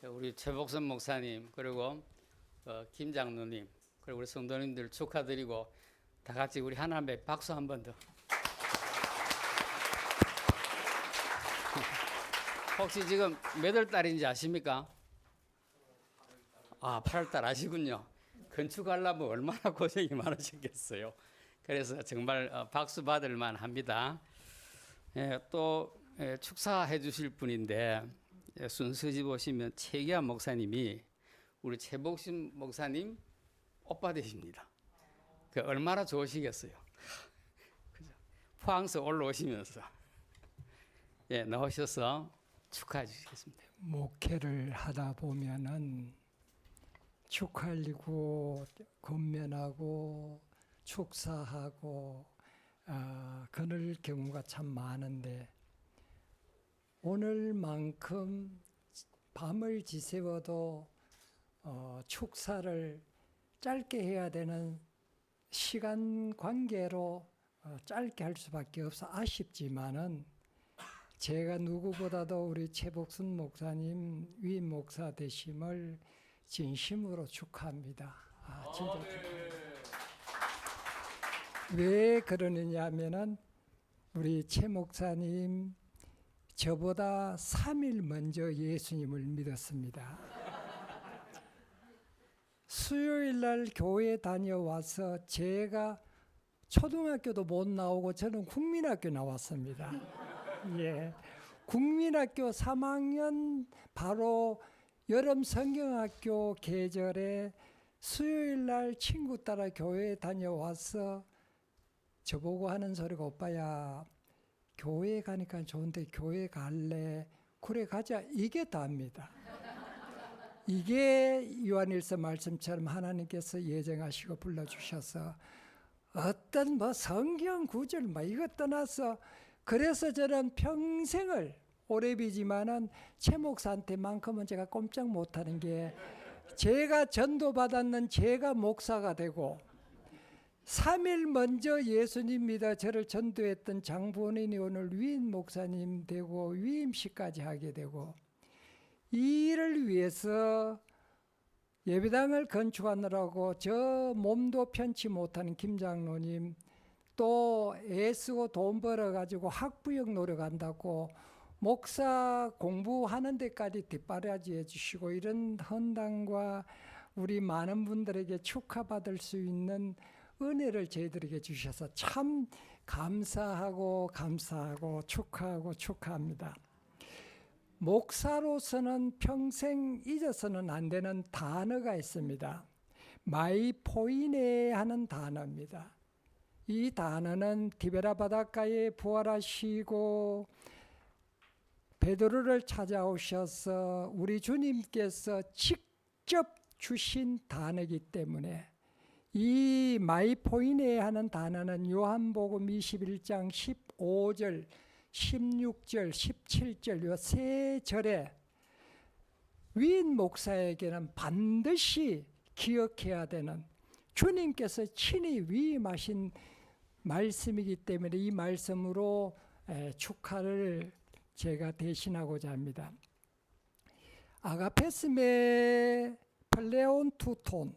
우리 최복선 목사님 그리고 김 장로님 그리고 우리 성도님들 축하드리고 다 같이 우리 하나님의 박수 한 번 더. 혹시 지금 몇 월 달인지 아십니까? 아, 8월 달 아시군요. 건축하려면 얼마나 고생이 많으셨겠어요. 그래서 정말 박수 받을 만합니다. 또 축사해 주실 분인데 순서지 보시면 최기한 목사님이 우리 최복신 목사님 오빠 되십니다. 그 얼마나 좋으시겠어요. 그죠? 프랑스 올라오시면서 나오셔서 축하해 주시겠습니다. 목회를 하다 보면은 축하하고 건면하고 축사하고 그럴 경우가 참 많은데 오늘만큼 밤을 지새워도 축사를 짧게 해야 되는 시간 관계로 짧게 할 수밖에 없어 아쉽지만은 제가 누구보다도 우리 최복순 목사님 위임 목사 되심을 진심으로 축하합니다. 진짜 축하합니다. 왜 그러느냐 하면은 우리 최 목사님 저보다 3일 먼저 예수님을 믿었습니다. 수요일 날 교회 다녀와서 제가 초등학교도 못 나오고 저는 국민학교 나왔습니다. 예. 국민학교 3학년 바로 여름 성경학교 계절에 수요일 날 친구 따라 교회 다녀와서 저보고 하는 소리가 오빠야 교회 가니까 좋은데 교회 갈래? 그래 가자 이게 답니다. 이게 요한일서 말씀처럼 하나님께서 예정하시고 불러주셔서 어떤 뭐 성경 구절 뭐 이것 떠나서 그래서 저는 평생을 오래비지만은 최 목사한테만큼은 제가 꼼짝 못하는 게 제가 전도받았는 제가 목사가 되고 3일 먼저 예수님 믿어 저를 전도했던 장본인이 오늘 위임 목사님 되고 위임식까지 하게 되고 이 일을 위해서 예배당을 건축하느라고 저 몸도 편치 못하는 김 장로님 또 애쓰고 돈 벌어가지고 학부형 노력한다고 목사 공부하는 데까지 뒷바라지 해주시고 이런 헌당과 우리 많은 분들에게 축하받을 수 있는 은혜를 저희들에게 주셔서 참 감사하고 축하합니다. 목사로서는 평생 잊어서는 안 되는 단어가 있습니다. 마이포이네 하는 단어입니다. 이 단어는 디베라 바닷가에 부활하시고 베드로를 찾아오셔서 우리 주님께서 직접 주신 단어이기 때문에 이 마이포이네 하는 단어는 요한복음 21장 15절 16절, 17절 요 세 절에 위인 목사에게는 반드시 기억해야 되는 주님께서 친히 위임하신 말씀이기 때문에 이 말씀으로 축하를 제가 대신하고자 합니다. 아가페스메 플레온 투톤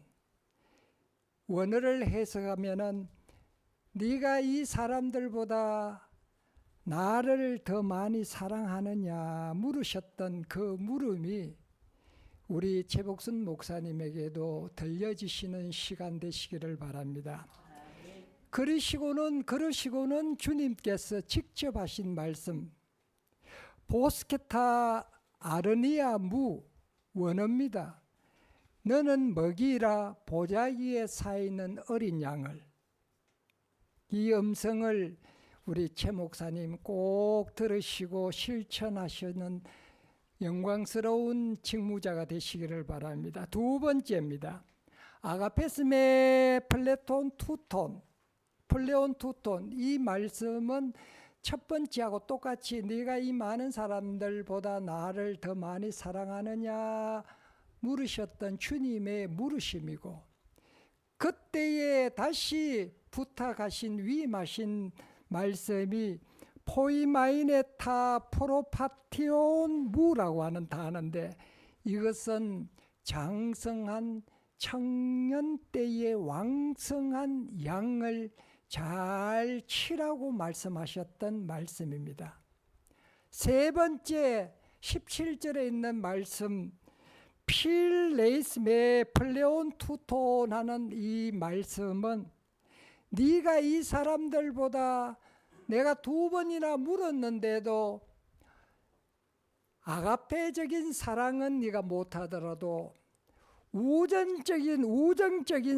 원어를 해석하면은 네가 이 사람들보다 나를 더 많이 사랑하느냐 물으셨던 그 물음이 우리 최복순 목사님에게도 들려지시는 시간 되시기를 바랍니다. 그러시고는 주님께서 직접 하신 말씀 보스케타 아르니아 무 원어입니다. 너는 먹이라 보자기에 쌓이는 어린 양을. 이 음성을 우리 최 목사님 꼭 들으시고 실천하시는 영광스러운 직무자가 되시기를 바랍니다. 두 번째입니다. 아가페스메 플레톤 투톤, 플레온 투톤. 이 말씀은 첫 번째하고 똑같이 네가 이 많은 사람들보다 나를 더 많이 사랑하느냐 물으셨던 주님의 물으심이고 그때에 다시 부탁하신 위임하신 말씀이 포이마이네타 프로파티온 무라고 하는 단어인데 이것은 장성한 청년 때의 왕성한 양을 잘 치라고 말씀하셨던 말씀입니다. 세 번째 17절에 있는 말씀 필레이스메 플레온 투톤 하는 이 말씀은 네가 이 사람들보다 내가 2번이나 물었는데도 아가페적인 사랑은 네가 못하더라도 우정적인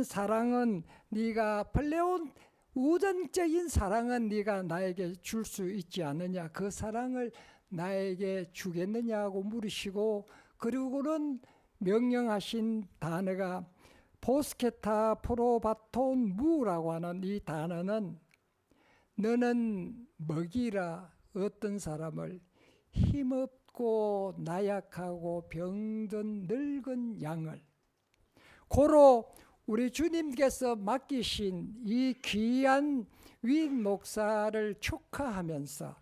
사랑은 네가 플레온 우정적인 사랑은 네가 나에게 줄 수 있지 않느냐 그 사랑을 나에게 주겠느냐고 물으시고 그리고는 명령하신 단어가 포스케타 프로바톤 무라고 하는 이 단어는 너는 먹이라 어떤 사람을 힘없고 나약하고 병든 늙은 양을 고로 우리 주님께서 맡기신 이 귀한 위인 목사를 축하하면서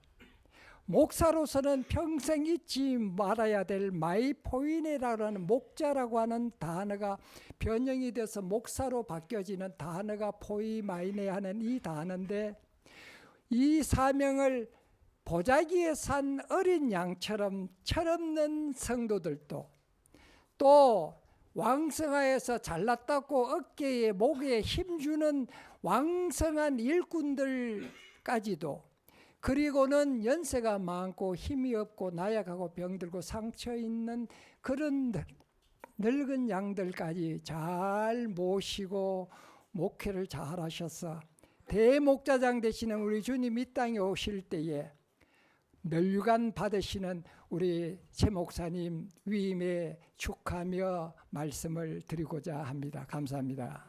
목사로서는 평생 잊지 말아야 될 마이포이네라는 목자라고 하는 단어가 변형이 돼서 목사로 바뀌어지는 단어가 포이마이네 하는 이 단어인데 이 사명을 보자기에 산 어린 양처럼 철없는 성도들도 또 왕성하여서 잘났다고 어깨에 목에 힘주는 왕성한 일꾼들까지도 그리고는 연세가 많고 힘이 없고 나약하고 병들고 상처 있는 그런 늙은 양들까지 잘 모시고 목회를 잘 하셔서 대목자장 되시는 우리 주님 이 땅에 오실 때에 멸류관 받으시는 우리 최 목사님 위임에 축하하며 말씀을 드리고자 합니다. 감사합니다.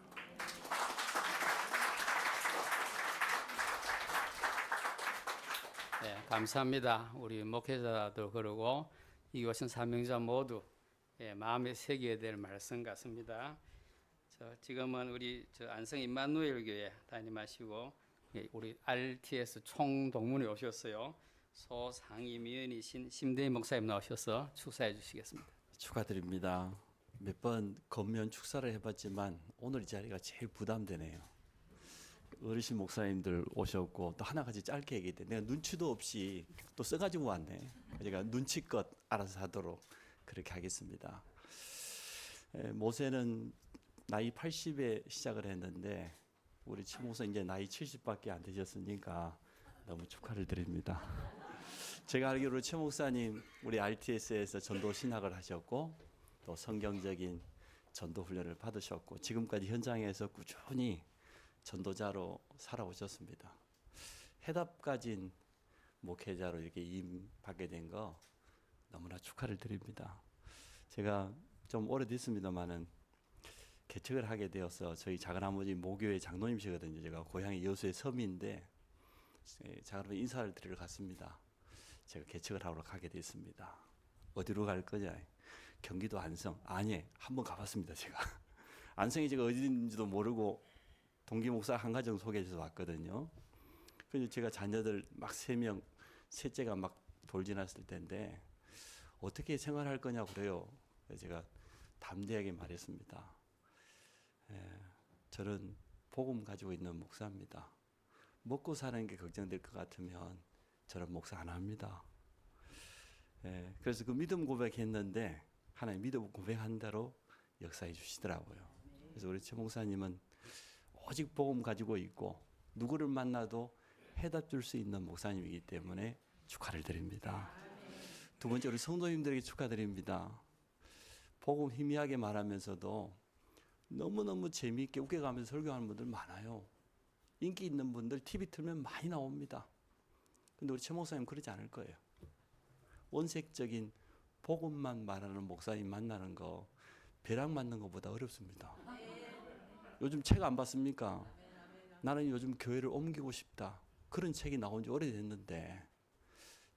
네, 감사합니다. 우리 목회자도 그러고 이 오신 사명자 모두 마음에 새겨야 될 말씀 같습니다. 지금은 우리 안성 임마누엘 교회 담임하시고 우리 RTS 총동문회 오셨어요. 소상임위원이신 심대희 목사님 나오셔서 축사해 주시겠습니다. 축하드립니다. 몇 번 건면 축사를 해봤지만 오늘 이 자리가 제일 부담되네요. 어르신 목사님들 오셨고 또 하나같이 짧게 얘기했대. 내가 눈치도 없이 또 써가지고 왔네. 제가 눈치껏 알아서 하도록 그렇게 하겠습니다. 모세는 나이 80에 시작을 했는데 우리 최 목사 이제 나이 70밖에 안 되셨으니까 너무 축하를 드립니다. 제가 알기로 최 목사님 우리 RTS에서 전도 신학을 하셨고 또 성경적인 전도 훈련을 받으셨고 지금까지 현장에서 꾸준히 전도자로 살아오셨습니다. 해답 가진 목회자로 이렇게 임받게 된 거 너무나 축하를 드립니다. 제가 좀 오래됐습니다만은 개척을 하게 되어서 저희 작은아버지 모교회 장로님이시거든요. 제가 고향이 여수의 섬인데 작은아버지 인사를 드리러 갔습니다. 제가 개척을 하러 가게 됐습니다. 어디로 갈 거냐? 경기도 안성. 아니, 한번 가봤습니다. 제가 안성이 제가 어딘지도 모르고 동기 목사 한 가정 소개해서 왔거든요. 그래서 제가 자녀들 막 3명, 셋째가 막 돌지났을 때인데 어떻게 생활할 거냐 그래요. 그래서 제가 담대하게 말했습니다. 저는 복음 가지고 있는 목사입니다. 먹고 사는 게 걱정될 것 같으면 저는 목사 안 합니다. 그래서 그 믿음 고백했는데 하나님 믿음 고백한 대로 역사해 주시더라고요. 그래서 우리 최 목사님은 오직 복음 가지고 있고 누구를 만나도 해답 줄 수 있는 목사님이기 때문에 축하를 드립니다. 두 번째 우리 성도님들에게 축하드립니다. 복음 희미하게 말하면서도 너무너무 재미있게 웃겨가면서 설교하는 분들 많아요. 인기 있는 분들 TV 틀면 많이 나옵니다. 근데 우리 최 목사님 그러지 않을 거예요. 원색적인 복음만 말하는 목사님 만나는 거 벼락 맞는 것보다 어렵습니다. 요즘 책 안 봤습니까? 나는 요즘 교회를 옮기고 싶다. 그런 책이 나온 지 오래됐는데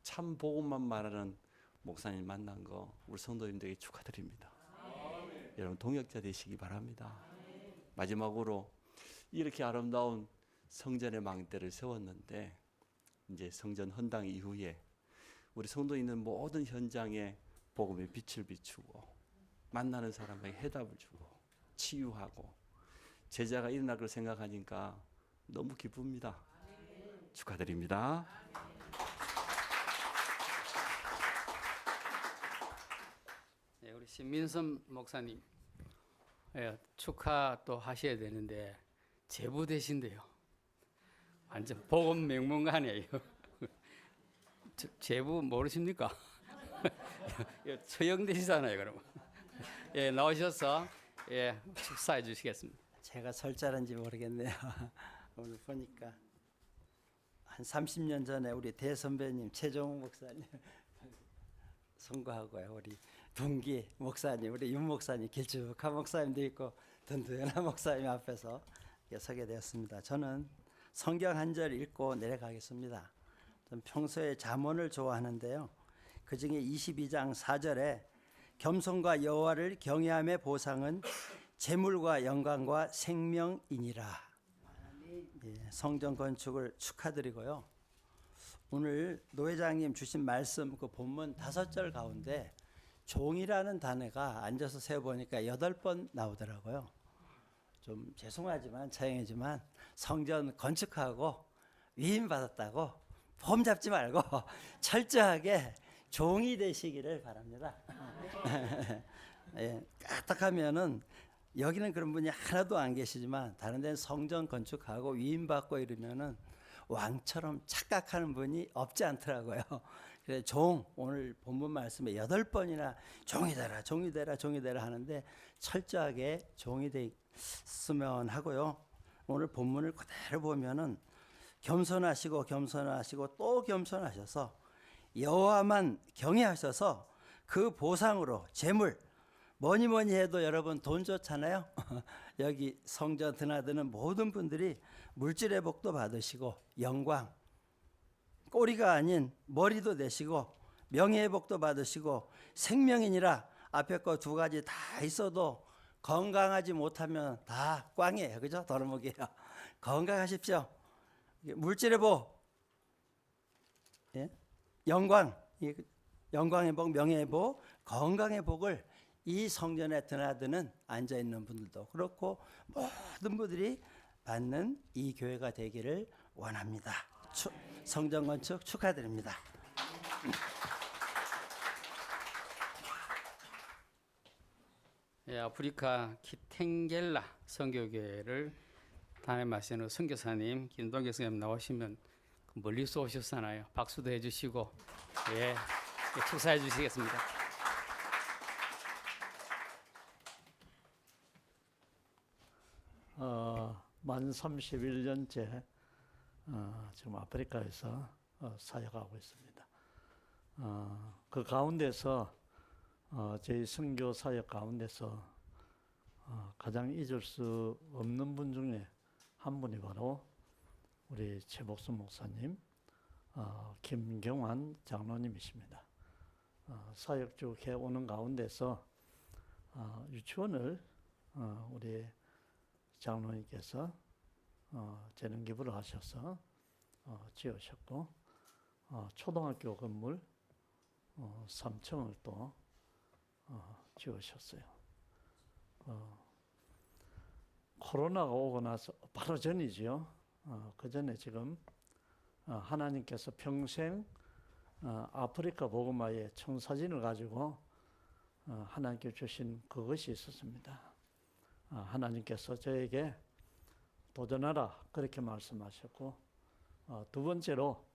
참 복음만 말하는 목사님 만난 거 우리 성도님들에게 축하드립니다. 여러분 동역자 되시기 바랍니다. 마지막으로 이렇게 아름다운 성전의 망대를 세웠는데 이제 성전 헌당 이후에 우리 성도에 있는 모든 현장에 복음의 빛을 비추고 만나는 사람에게 해답을 주고 치유하고 제자가 일어날 걸 생각하니까 너무 기쁩니다. 축하드립니다. 네, 우리 신민선 목사님 축하 또 하셔야 되는데 제부 되신대요. 완전 복음 명문가네요. 제부 모르십니까? 처형되시잖아요, 그러면. 예, 나오셔서 축사해 주시겠습니다. 제가 설자는지 모르겠네요. 오늘 보니까 한 30년 전에 우리 대선배님 최종욱 목사님 선거하고요. 우리 동기 목사님, 우리 윤 목사님, 길쭉한 목사님도 있고 든든한 목사님 앞에서 서게 되었습니다. 저는 성경 한 절 읽고 내려가겠습니다. 저는 평소에 잠언을 좋아하는데요. 그중에 22장 4절에 겸손과 여호와를 경외함의 보상은 재물과 영광과 생명이니라. 예, 성전 건축을 축하드리고요. 오늘 노 회장님 주신 말씀 그 본문 5절 가운데 종이라는 단어가 앉아서 세어보니까 8번 나오더라고요. 좀 죄송하지만 차영이지만 성전 건축하고 위임받았다고 폼 잡지 말고 철저하게 종이 되시기를 바랍니다. 예, 까딱하면은 여기는 그런 분이 하나도 안 계시지만 다른 데는 성전 건축하고 위임받고 이러면은 왕처럼 착각하는 분이 없지 않더라고요. 그래서 종, 오늘 본문 말씀에 8번이나 종이 되라, 종이 되라, 종이 되라 하는데 철저하게 종이 됐으면 하고요. 오늘 본문을 그대로 보면은 겸손하시고 겸손하시고 또 겸손하셔서 여호와만 경외하셔서 그 보상으로 재물, 뭐니 해도 여러분 돈 좋잖아요. 여기 성전 드나드는 모든 분들이 물질의 복도 받으시고 영광, 꼬리가 아닌 머리도 되시고 명예의 복도 받으시고 생명이니라. 앞에 거 두 가지 다 있어도 건강하지 못하면 다 꽝이에요. 그죠? 도루묵이에요. 건강하십시오. 물질의 복, 예? 영광, 영광의 복, 명예의 복, 건강의 복을 이 성전에 드나드는 앉아있는 분들도 그렇고 모든 분들이 받는 이 교회가 되기를 원합니다. 성전 건축 축하드립니다. 예, 아프리카 키텐겔라 선교교회를 담임하시는 선교사님 김동길 선생님 나오시면 멀리서 오셨잖아요. 박수도 해주시고 예, 축사해 주시겠습니다. 만 31년째 지금 아프리카에서 사역하고 있습니다. 그 가운데서 저희 선교 사역 가운데서 가장 잊을 수 없는 분 중에 한 분이 바로 우리 최복순 목사님, 김경환 장로님이십니다. 사역 쭉 해오는 가운데서 유치원을 우리 장로님께서 재능 기부를 하셔서 지으셨고 초등학교 건물 3층을 또 지으셨어요. 코로나가 오고 나서 바로 전이지요. 그 전에 지금 하나님께서 평생 아프리카 복음화의 청사진을 가지고 하나님께 주신 그것이 있었습니다. 하나님께서 저에게 도전하라 그렇게 말씀하셨고 두 번째로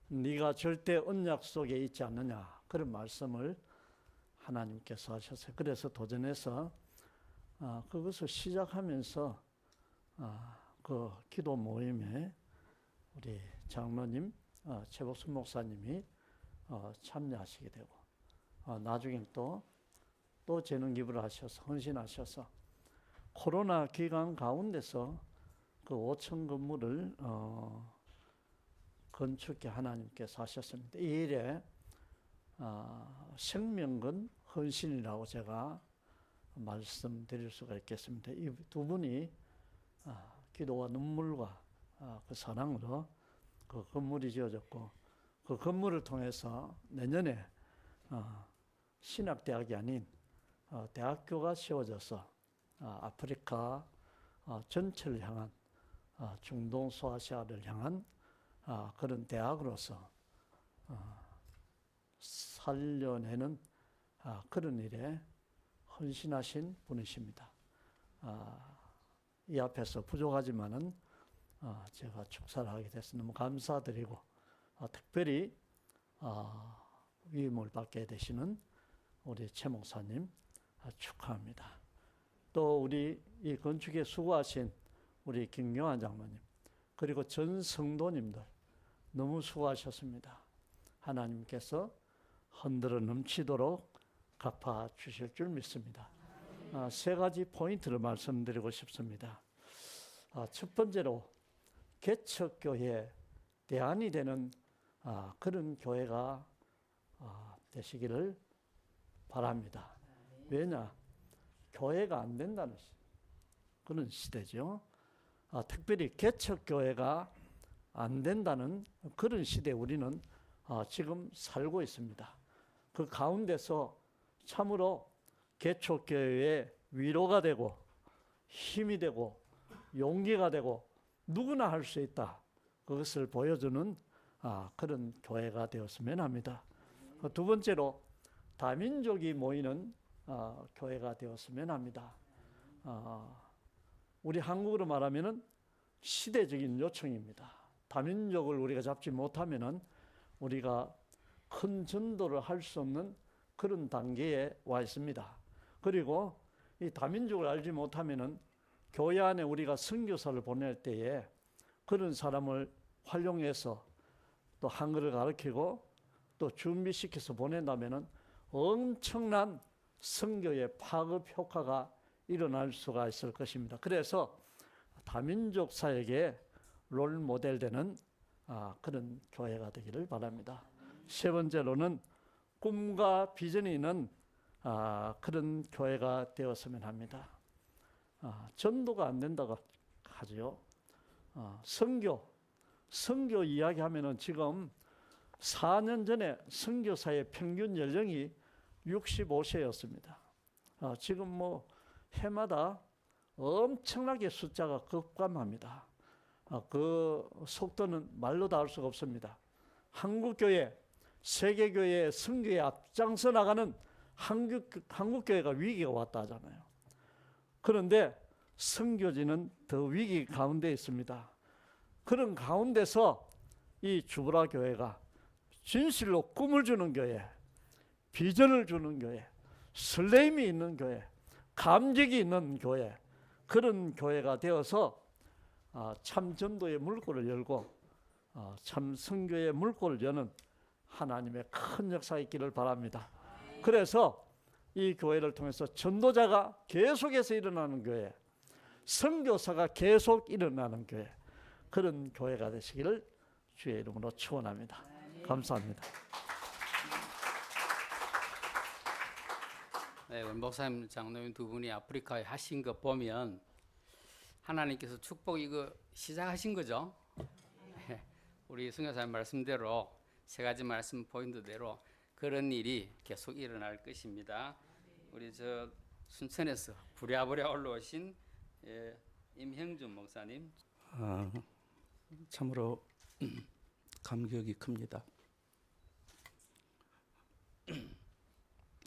네가 절대 언약 속에 있지 않느냐 그런 말씀을 하나님께서 하셨어요. 그래서 도전해서 그것을 시작하면서 그 기도 모임에 우리 장로님 최복순 목사님이 참여하시게 되고 나중에 또 재능 기부를 하셔서 헌신하셔서 코로나 기간 가운데서 그 5층 건물을 건축해 하나님께서 하셨습니다. 이 일에 생명건 헌신이라고 제가 말씀드릴 수가 있겠습니다. 이 두 분이 기도와 눈물과 그 사랑으로 그 건물이 지어졌고 그 건물을 통해서 내년에 신학대학이 아닌 대학교가 세워져서 아프리카 전체를 향한 중동 소아시아를 향한 그런 대학으로서 살려내는 그런 일에 헌신하신 분이십니다. 이 앞에서 부족하지만은 제가 축사를 하게 돼서 너무 감사드리고 특별히 위임을 받게 되시는 우리 최 목사님 축하합니다. 또 우리 이 건축에 수고하신 우리 김경환 장로님 그리고 전 성도님들 너무 수고하셨습니다. 하나님께서 흔들어 넘치도록 갚아 주실 줄 믿습니다. 세 가지 포인트를 말씀드리고 싶습니다. 첫 번째로 개척교회 대안이 되는 그런 교회가 되시기를 바랍니다. 왜냐? 교회가 안 된다는 그런 시대죠. 특별히 개척교회가 안 된다는 그런 시대에 우리는 지금 살고 있습니다. 그 가운데서 참으로 개척교회의 위로가 되고 힘이 되고 용기가 되고 누구나 할 수 있다. 그것을 보여주는 그런 교회가 되었으면 합니다. 두 번째로 다민족이 모이는 교회가 되었으면 합니다. 우리 한국으로 말하면은 시대적인 요청입니다. 다민족을 우리가 잡지 못하면은 우리가 큰 전도를 할 수 없는 그런 단계에 와 있습니다. 그리고 이 다민족을 알지 못하면은 교회 안에 우리가 선교사를 보낼 때에 그런 사람을 활용해서 또 한글을 가르치고 또 준비시켜서 보낸다면은 엄청난 선교의 파급 효과가 일어날 수가 있을 것입니다. 그래서 다민족 사역의 롤 모델되는 그런 교회가 되기를 바랍니다. 세 번째로는 꿈과 비전이 있는 그런 교회가 되었으면 합니다. 전도가 안 된다고 하죠. 선교 이야기하면은 지금 4년 전에 선교사의 평균 연령이 65세였습니다. 지금 뭐 해마다 엄청나게 숫자가 급감합니다. 그 속도는 말로 다 할 수가 없습니다. 한국교회, 세계교회 선교에 앞장서 나가는 한국교회가 위기가 왔다 하잖아요. 그런데 선교지는 더 위기 가운데 있습니다. 그런 가운데서 이 주보라 교회가 진실로 꿈을 주는 교회, 비전을 주는 교회, 설렘이 있는 교회, 감격이 있는 교회, 그런 교회가 되어서 참 전도의 물꼬를 열고 참 선교의 물꼬를 여는 하나님의 큰 역사가 있기를 바랍니다. 그래서 이 교회를 통해서 전도자가 계속해서 일어나는 교회, 선교사가 계속 일어나는 교회, 그런 교회가 되시기를 주의 이름으로 축원합니다. 감사합니다. 네, 우리 목사님, 장로님 두 분이 아프리카에 하신 거 보면 하나님께서 축복 이거 시작하신 거죠. 네, 우리 선교사님 말씀대로 세 가지 말씀 포인트대로 그런 일이 계속 일어날 것입니다. 우리 저 순천에서 부랴부랴 올라오신 임형준 목사님. 참으로 감격이 큽니다.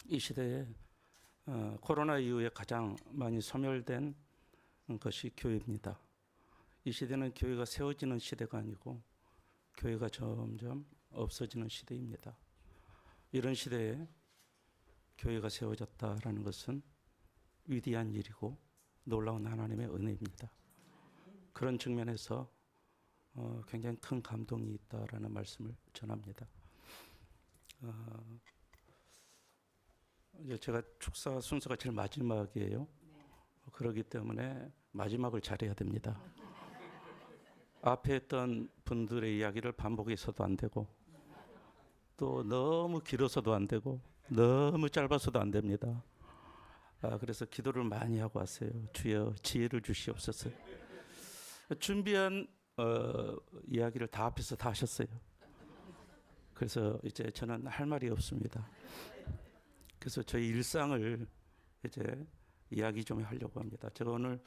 이 시대에 코로나 이후에 가장 많이 소멸된 것이 교회입니다. 이 시대는 교회가 세워지는 시대가 아니고 교회가 점점 없어지는 시대입니다. 이런 시대에 교회가 세워졌다라는 것은 위대한 일이고 놀라운 하나님의 은혜입니다. 그런 측면에서 굉장히 큰 감동이 있다라는 말씀을 전합니다. 이제 제가 축사 순서가 제일 마지막이에요. 그렇기 때문에 마지막을 잘해야 됩니다. 앞에 했던 분들의 이야기를 반복해서도 안 되고 또 너무 길어서도 안 되고 너무 짧아서도 안 됩니다. 그래서 기도를 많이 하고 왔어요. 주여 지혜를 주시옵소서. 준비한 이야기를 다 앞에서 다 하셨어요. 그래서 이제 저는 할 말이 없습니다. 그래서 저희 일상을 이제 이야기 좀 하려고 합니다. 제가 오늘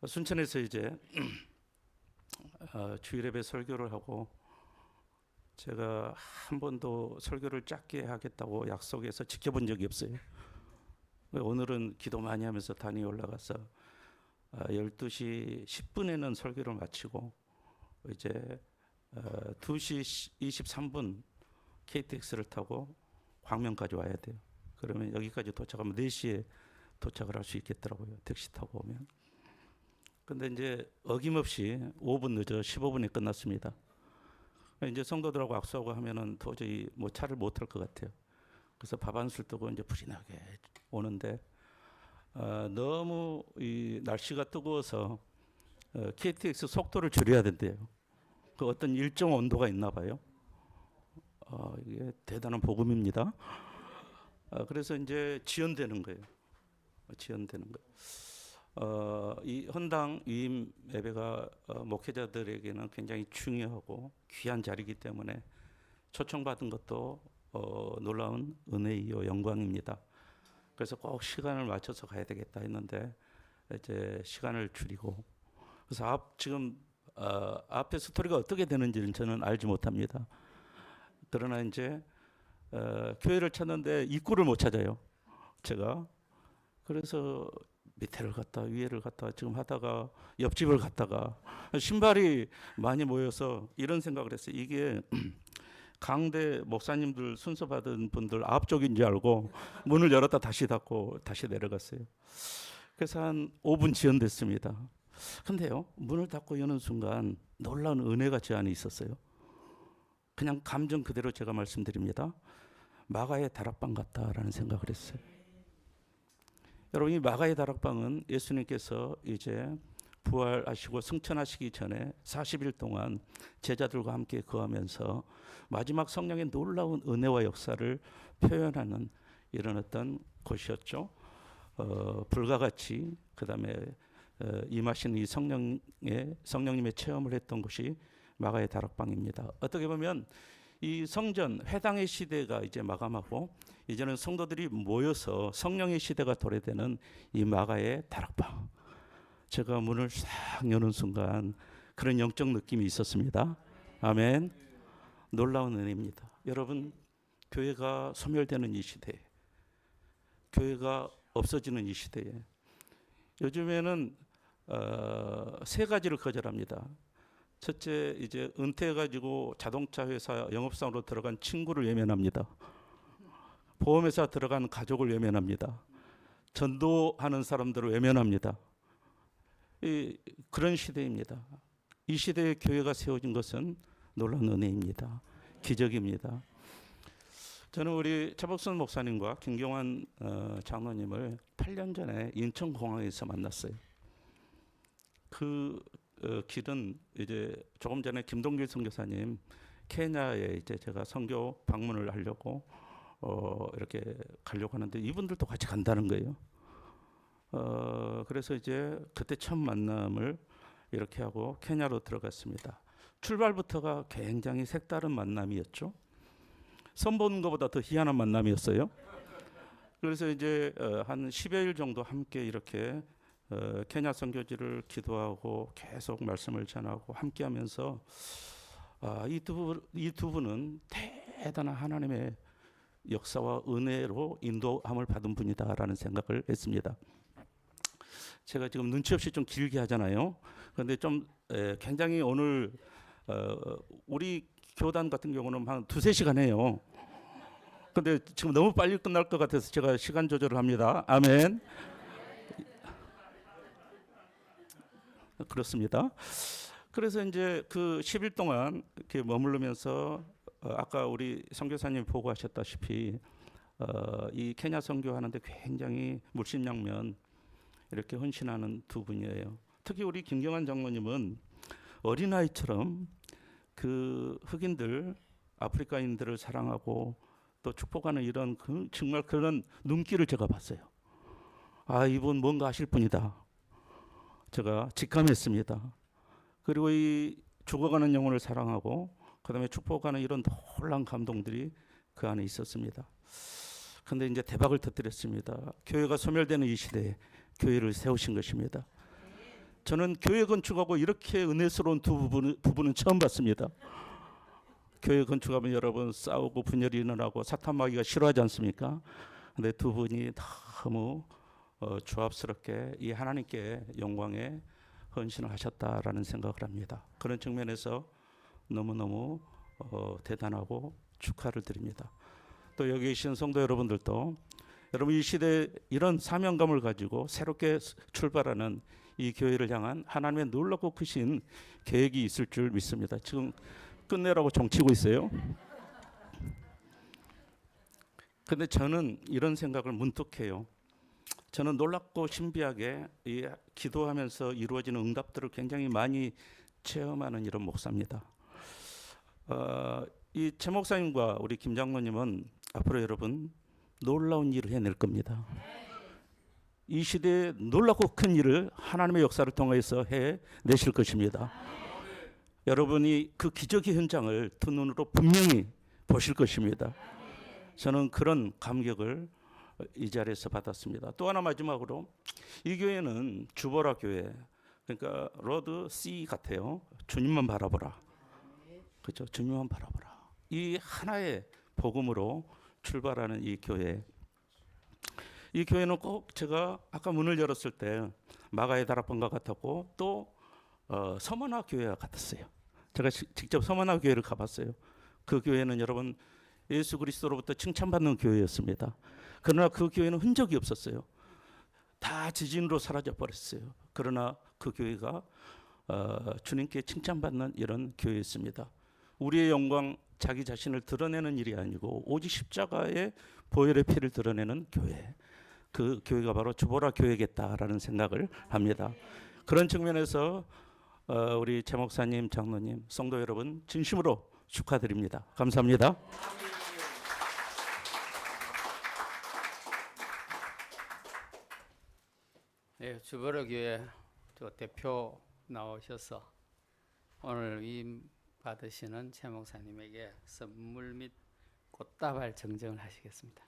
순천에서 이제 주일예배 설교를 하고 제가 한 번도 설교를 짧게 하겠다고 약속해서 지켜본 적이 없어요. 오늘은 기도 많이 하면서 단위 올라가서 12시 10분에는 설교를 마치고 이제 2시 23분 KTX를 타고 광명까지 와야 돼요. 그러면 여기까지 도착하면 4시에 도착을 할 수 있겠더라고요. 택시 타고 오면. 근데 이제 어김없이 5분 늦어 15분에 끝났습니다. 이제 성도들하고 악수하고 하면은 도저히 뭐 차를 못 탈 것 같아요. 그래서 밥 한술 뜨고 이제 불이 나게 오는데 너무 이 날씨가 뜨거워서 KTX 속도를 줄여야 된대요. 그 어떤 일정 온도가 있나 봐요. 이게 대단한 복음입니다. 그래서 이제 지연되는 거예요. 지연되는 거. 이 헌당 위임 예배가 목회자들에게는 굉장히 중요하고 귀한 자리이기 때문에 초청받은 것도 놀라운 은혜이요 영광입니다. 그래서 꼭 시간을 맞춰서 가야 되겠다 했는데 이제 시간을 줄이고 그래서 지금 앞에 스토리가 어떻게 되는지는 저는 알지 못합니다. 그러나 이제 교회를 찾는데 입구를 못 찾아요. 제가 그래서 밑에를 갔다 위에를 갔다 지금 하다가 옆집을 갔다가 신발이 많이 모여서 이런 생각을 했어요. 이게 강대 목사님들 순서 받은 분들 앞쪽인 줄 알고 문을 열었다 다시 닫고 다시 내려갔어요. 그래서 한 5분 지연됐습니다. 근데요 문을 닫고 여는 순간 놀라운 은혜가 제 안에 있었어요. 그냥 감정 그대로 제가 말씀드립니다. 마가의 다락방 같다라는 생각을 했어요. 여러분, 이 마가의 다락방은 예수님께서 이제 부활하시고 승천하시기 전에 40일 동안 제자들과 함께 거하면서 마지막 성령의 놀라운 은혜와 역사를 표현하는 이런 어떤 곳이었죠. 불과 같이 그다음에 임하신 이 성령님의 체험을 했던 곳이 마가의 다락방입니다. 어떻게 보면 이 성전 회당의 시대가 이제 마감하고 이제는 성도들이 모여서 성령의 시대가 도래되는 이 마가의 다락방. 제가 문을 싹 여는 순간 그런 영적 느낌이 있었습니다. 아멘. 놀라운 은혜입니다. 여러분, 교회가 소멸되는 이 시대에, 교회가 없어지는 이 시대에 요즘에는 세 가지를 거절합니다. 첫째, 이제 은퇴해가지고 자동차 회사 영업사원으로 들어간 친구를 외면합니다. 보험회사 들어간 가족을 외면합니다. 전도하는 사람들을 외면합니다. 그런 시대입니다. 이 시대에 교회가 세워진 것은 놀라운 은혜입니다. 기적입니다. 저는 우리 최복순 목사님과 김경환 장로님을 8년 전에 인천공항에서 만났어요. 그 길은 이제 조금 전에 김동길 선교사님 케냐에 이제 제가 선교 방문을 하려고 이렇게 가려고 하는데 이분들도 같이 간다는 거예요. 그래서 이제 그때 첫 만남을 이렇게 하고 케냐로 들어갔습니다. 출발부터가 굉장히 색다른 만남이었죠. 선보는 것보다 더 희한한 만남이었어요. 그래서 이제 한 10여일 정도 함께 이렇게 케냐 선교지를 기도하고 계속 말씀을 전하고 함께하면서 이 두 분은 대단한 하나님의 역사와 은혜로 인도함을 받은 분이다라는 생각을 했습니다. 제가 지금 눈치 없이 좀 길게 하잖아요. 그런데 좀 굉장히 오늘 우리 교단 같은 경우는 한 2-3시간 해요. 근데 지금 너무 빨리 끝날 것 같아서 제가 시간 조절을 합니다. 아멘. 그렇습니다. 그래서 이제 그 10일 동안 이렇게 머무르면서 아까 우리 선교사님 보고하셨다시피 이 케냐 선교하는데 굉장히 물심양면 이렇게 헌신하는 두 분이에요. 특히 우리 김경환 장로님은 어린아이처럼 그 흑인들, 아프리카인들을 사랑하고 또 축복하는 이런 정말 그런 눈길을 제가 봤어요. 이분 뭔가 하실 분이다. 제가 직감했습니다. 그리고 이 죽어가는 영혼을 사랑하고 그다음에 축복하는 이런 놀라운 감동들이 그 안에 있었습니다. 그런데 이제 대박을 터뜨렸습니다. 교회가 소멸되는 이 시대에 교회를 세우신 것입니다. 저는 교회 건축하고 이렇게 은혜스러운 두 부분은 처음 봤습니다. 교회 건축하면 여러분 싸우고 분열이 일어나고 사탄 마귀가 싫어하지 않습니까? 근데 두 분이 너무 조합스럽게 이 하나님께 영광에 헌신을 하셨다라는 생각을 합니다. 그런 측면에서 너무너무 대단하고 축하를 드립니다. 또 여기 계신 성도 여러분들도 여러분 이 시대에 이런 사명감을 가지고 새롭게 출발하는 이 교회를 향한 하나님의 놀랍고 크신 계획이 있을 줄 믿습니다. 지금 끝내라고 종치고 있어요. 근데 저는 이런 생각을 문득 해요. 저는 놀랍고 신비하게 이 기도하면서 이루어지는 응답들을 굉장히 많이 체험하는 이런 목사입니다. 이 최 목사님과 우리 김 장로님은 앞으로 여러분 놀라운 일을 해낼 겁니다. 이 시대에 놀랍고 큰 일을 하나님의 역사를 통해서 해내실 것입니다. 여러분이 그 기적의 현장을 두 눈으로 분명히 보실 것입니다. 저는 그런 감격을 이 자리에서 받았습니다. 또 하나 마지막으로 이 교회는 주보라 교회, 그러니까 로드 C 같아요. 주님만 바라보라. 그렇죠? 주님만 바라보라. 이 하나의 복음으로 출발하는 이 교회. 이 교회는 꼭 제가 아까 문을 열었을 때 마가의 다락방과 같았고 또 서머나 교회와 같았어요. 제가 직접 서머나 교회를 가봤어요. 그 교회는 여러분 예수 그리스도로부터 칭찬받는 교회였습니다. 그러나 그 교회는 흔적이 없었어요. 다 지진으로 사라져 버렸어요. 그러나 그 교회가 주님께 칭찬받는 이런 교회였습니다. 우리의 영광 자기 자신을 드러내는 일이 아니고 오직 십자가의 보혈의 피를 드러내는 교회. 그 교회가 바로 주보라 교회겠다라는 생각을 합니다. 그런 측면에서 우리 최 목사님, 장로님, 성도 여러분 진심으로 축하드립니다. 감사합니다. 네, 주보라 교회 또 대표 나오셔서 오늘 위임 받으시는 최 목사님에게 선물 및 꽃다발 증정을 하시겠습니다.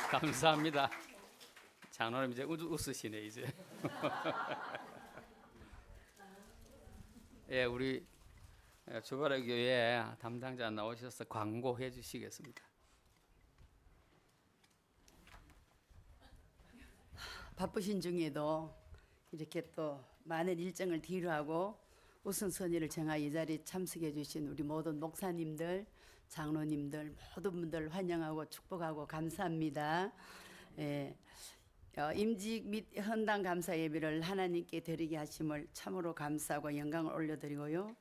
감사합니다. 장로님 이제 웃으시네 이제. 예, 우리 주보라 교회 담당자 나오셔서 광고해 주시겠습니다. 바쁘신 중에도 이렇게 또 많은 일정을 뒤로하고 우선순위를 정하 이 자리에 참석해 주신 우리 모든 목사님들, 장로님들 모든 분들 환영하고 축복하고 감사합니다. 예, 임직 및 헌당 감사 예배를 하나님께 드리게 하심을 참으로 감사하고 영광을 올려드리고요.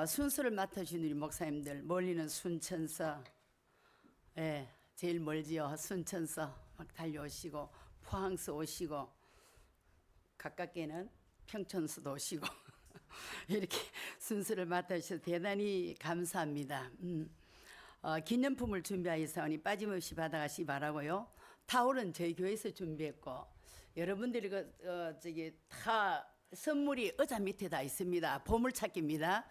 순서를 맡아주신 우리 목사님들, 멀리는 순천서, 예, 제일 멀지요. 순천서 막 달려오시고 포항서 오시고 가깝게는 평촌서도 오시고 이렇게 순서를 맡아주셔서 대단히 감사합니다. 기념품을 준비하였사오니 빠짐없이 받아가시기 바라고요. 타올은 저희 교회에서 준비했고 여러분들이 저기 다 선물이 의자 밑에 다 있습니다. 보물찾기입니다.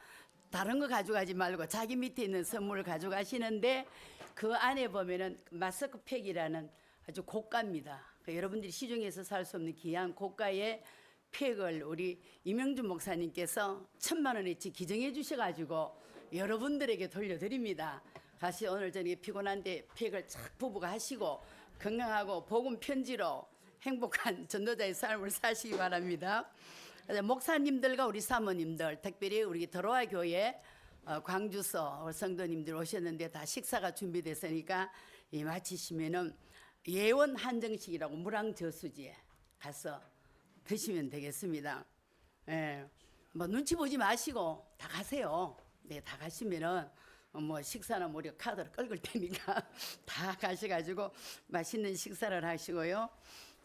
다른 거 가져가지 말고 자기 밑에 있는 선물을 가져가시는데 그 안에 보면은 마스크팩이라는 아주 고가입니다. 여러분들이 시중에서 살 수 없는 귀한 고가의 팩을 우리 이명준 목사님께서 1,000만 원어치 기증해 주셔가지고 여러분들에게 돌려드립니다. 다시 오늘 저녁에 피곤한데 팩을 착 부부가 하시고 건강하고 복음 편지로 행복한 전도자의 삶을 사시기 바랍니다. 목사님들과 우리 사모님들, 특별히 우리 더로아 교회 광주서 성도님들 오셨는데 다 식사가 준비됐으니까 마치시면은 예원 한정식이라고 무랑저수지에 가서 드시면 되겠습니다. 예, 뭐 눈치 보지 마시고 다 가세요. 네, 다 가시면은 뭐 식사는 우리가 카드를 긁을 테니까 다 가셔가지고 맛있는 식사를 하시고요.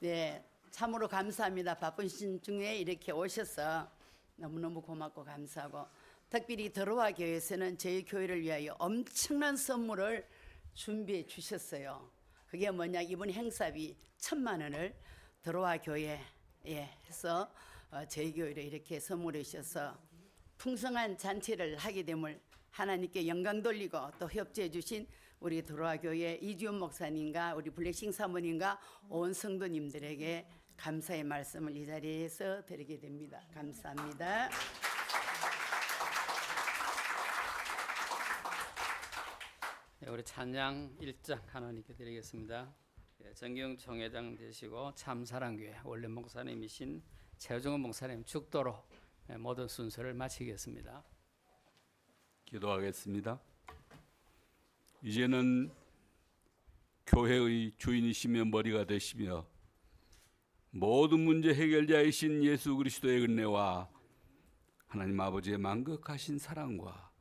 네, 참으로 감사합니다. 바쁘신 중에 이렇게 오셔서 너무너무 고맙고 감사하고 특별히 더로아 교회에서는 저희 교회를 위하여 엄청난 선물을 준비해 주셨어요. 그게 뭐냐, 이번 행사비 1,000만 원을 더로아 교회에 해서 저희 교회를 이렇게 선물해 주셔서 풍성한 잔치를 하게 됨을 하나님께 영광 돌리고 또 협조해 주신 우리 더로아 교회 이주연 목사님과 우리 블레싱 사모님과 온 성도님들에게 감사의 말씀을 이 자리에서 드리게 됩니다. 감사합니다. 네, 우리 찬양 1장 하나님께 드리겠습니다. 정경 총회장 되시고 참사랑교회 원래 목사님이신 최정은 목사님 축도로 모든 순서를 마치겠습니다. 기도하겠습니다. 이제는 교회의 주인이시며 머리가 되시며 모든 문제 해결자이신 예수 그리스도의 은혜와 하나님 아버지의 만극하신 사랑과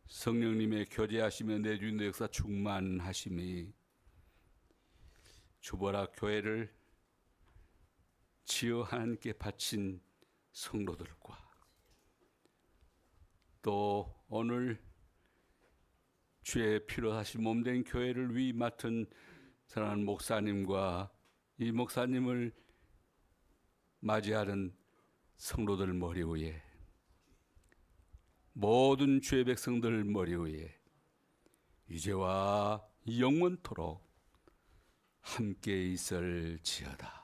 성령님의 교제하시며 내주는 역사 충만하심이 주보라 교회를 지어 하나님께 바친 성도들과 또 오늘 주의 피로 다시 몸된 교회를 위 맡은 사랑하는 목사님과 이 목사님을 맞이하는 성도들 머리 위에 모든 주의 백성들 머리 위에 이제와 영원토록 함께 있을지어다.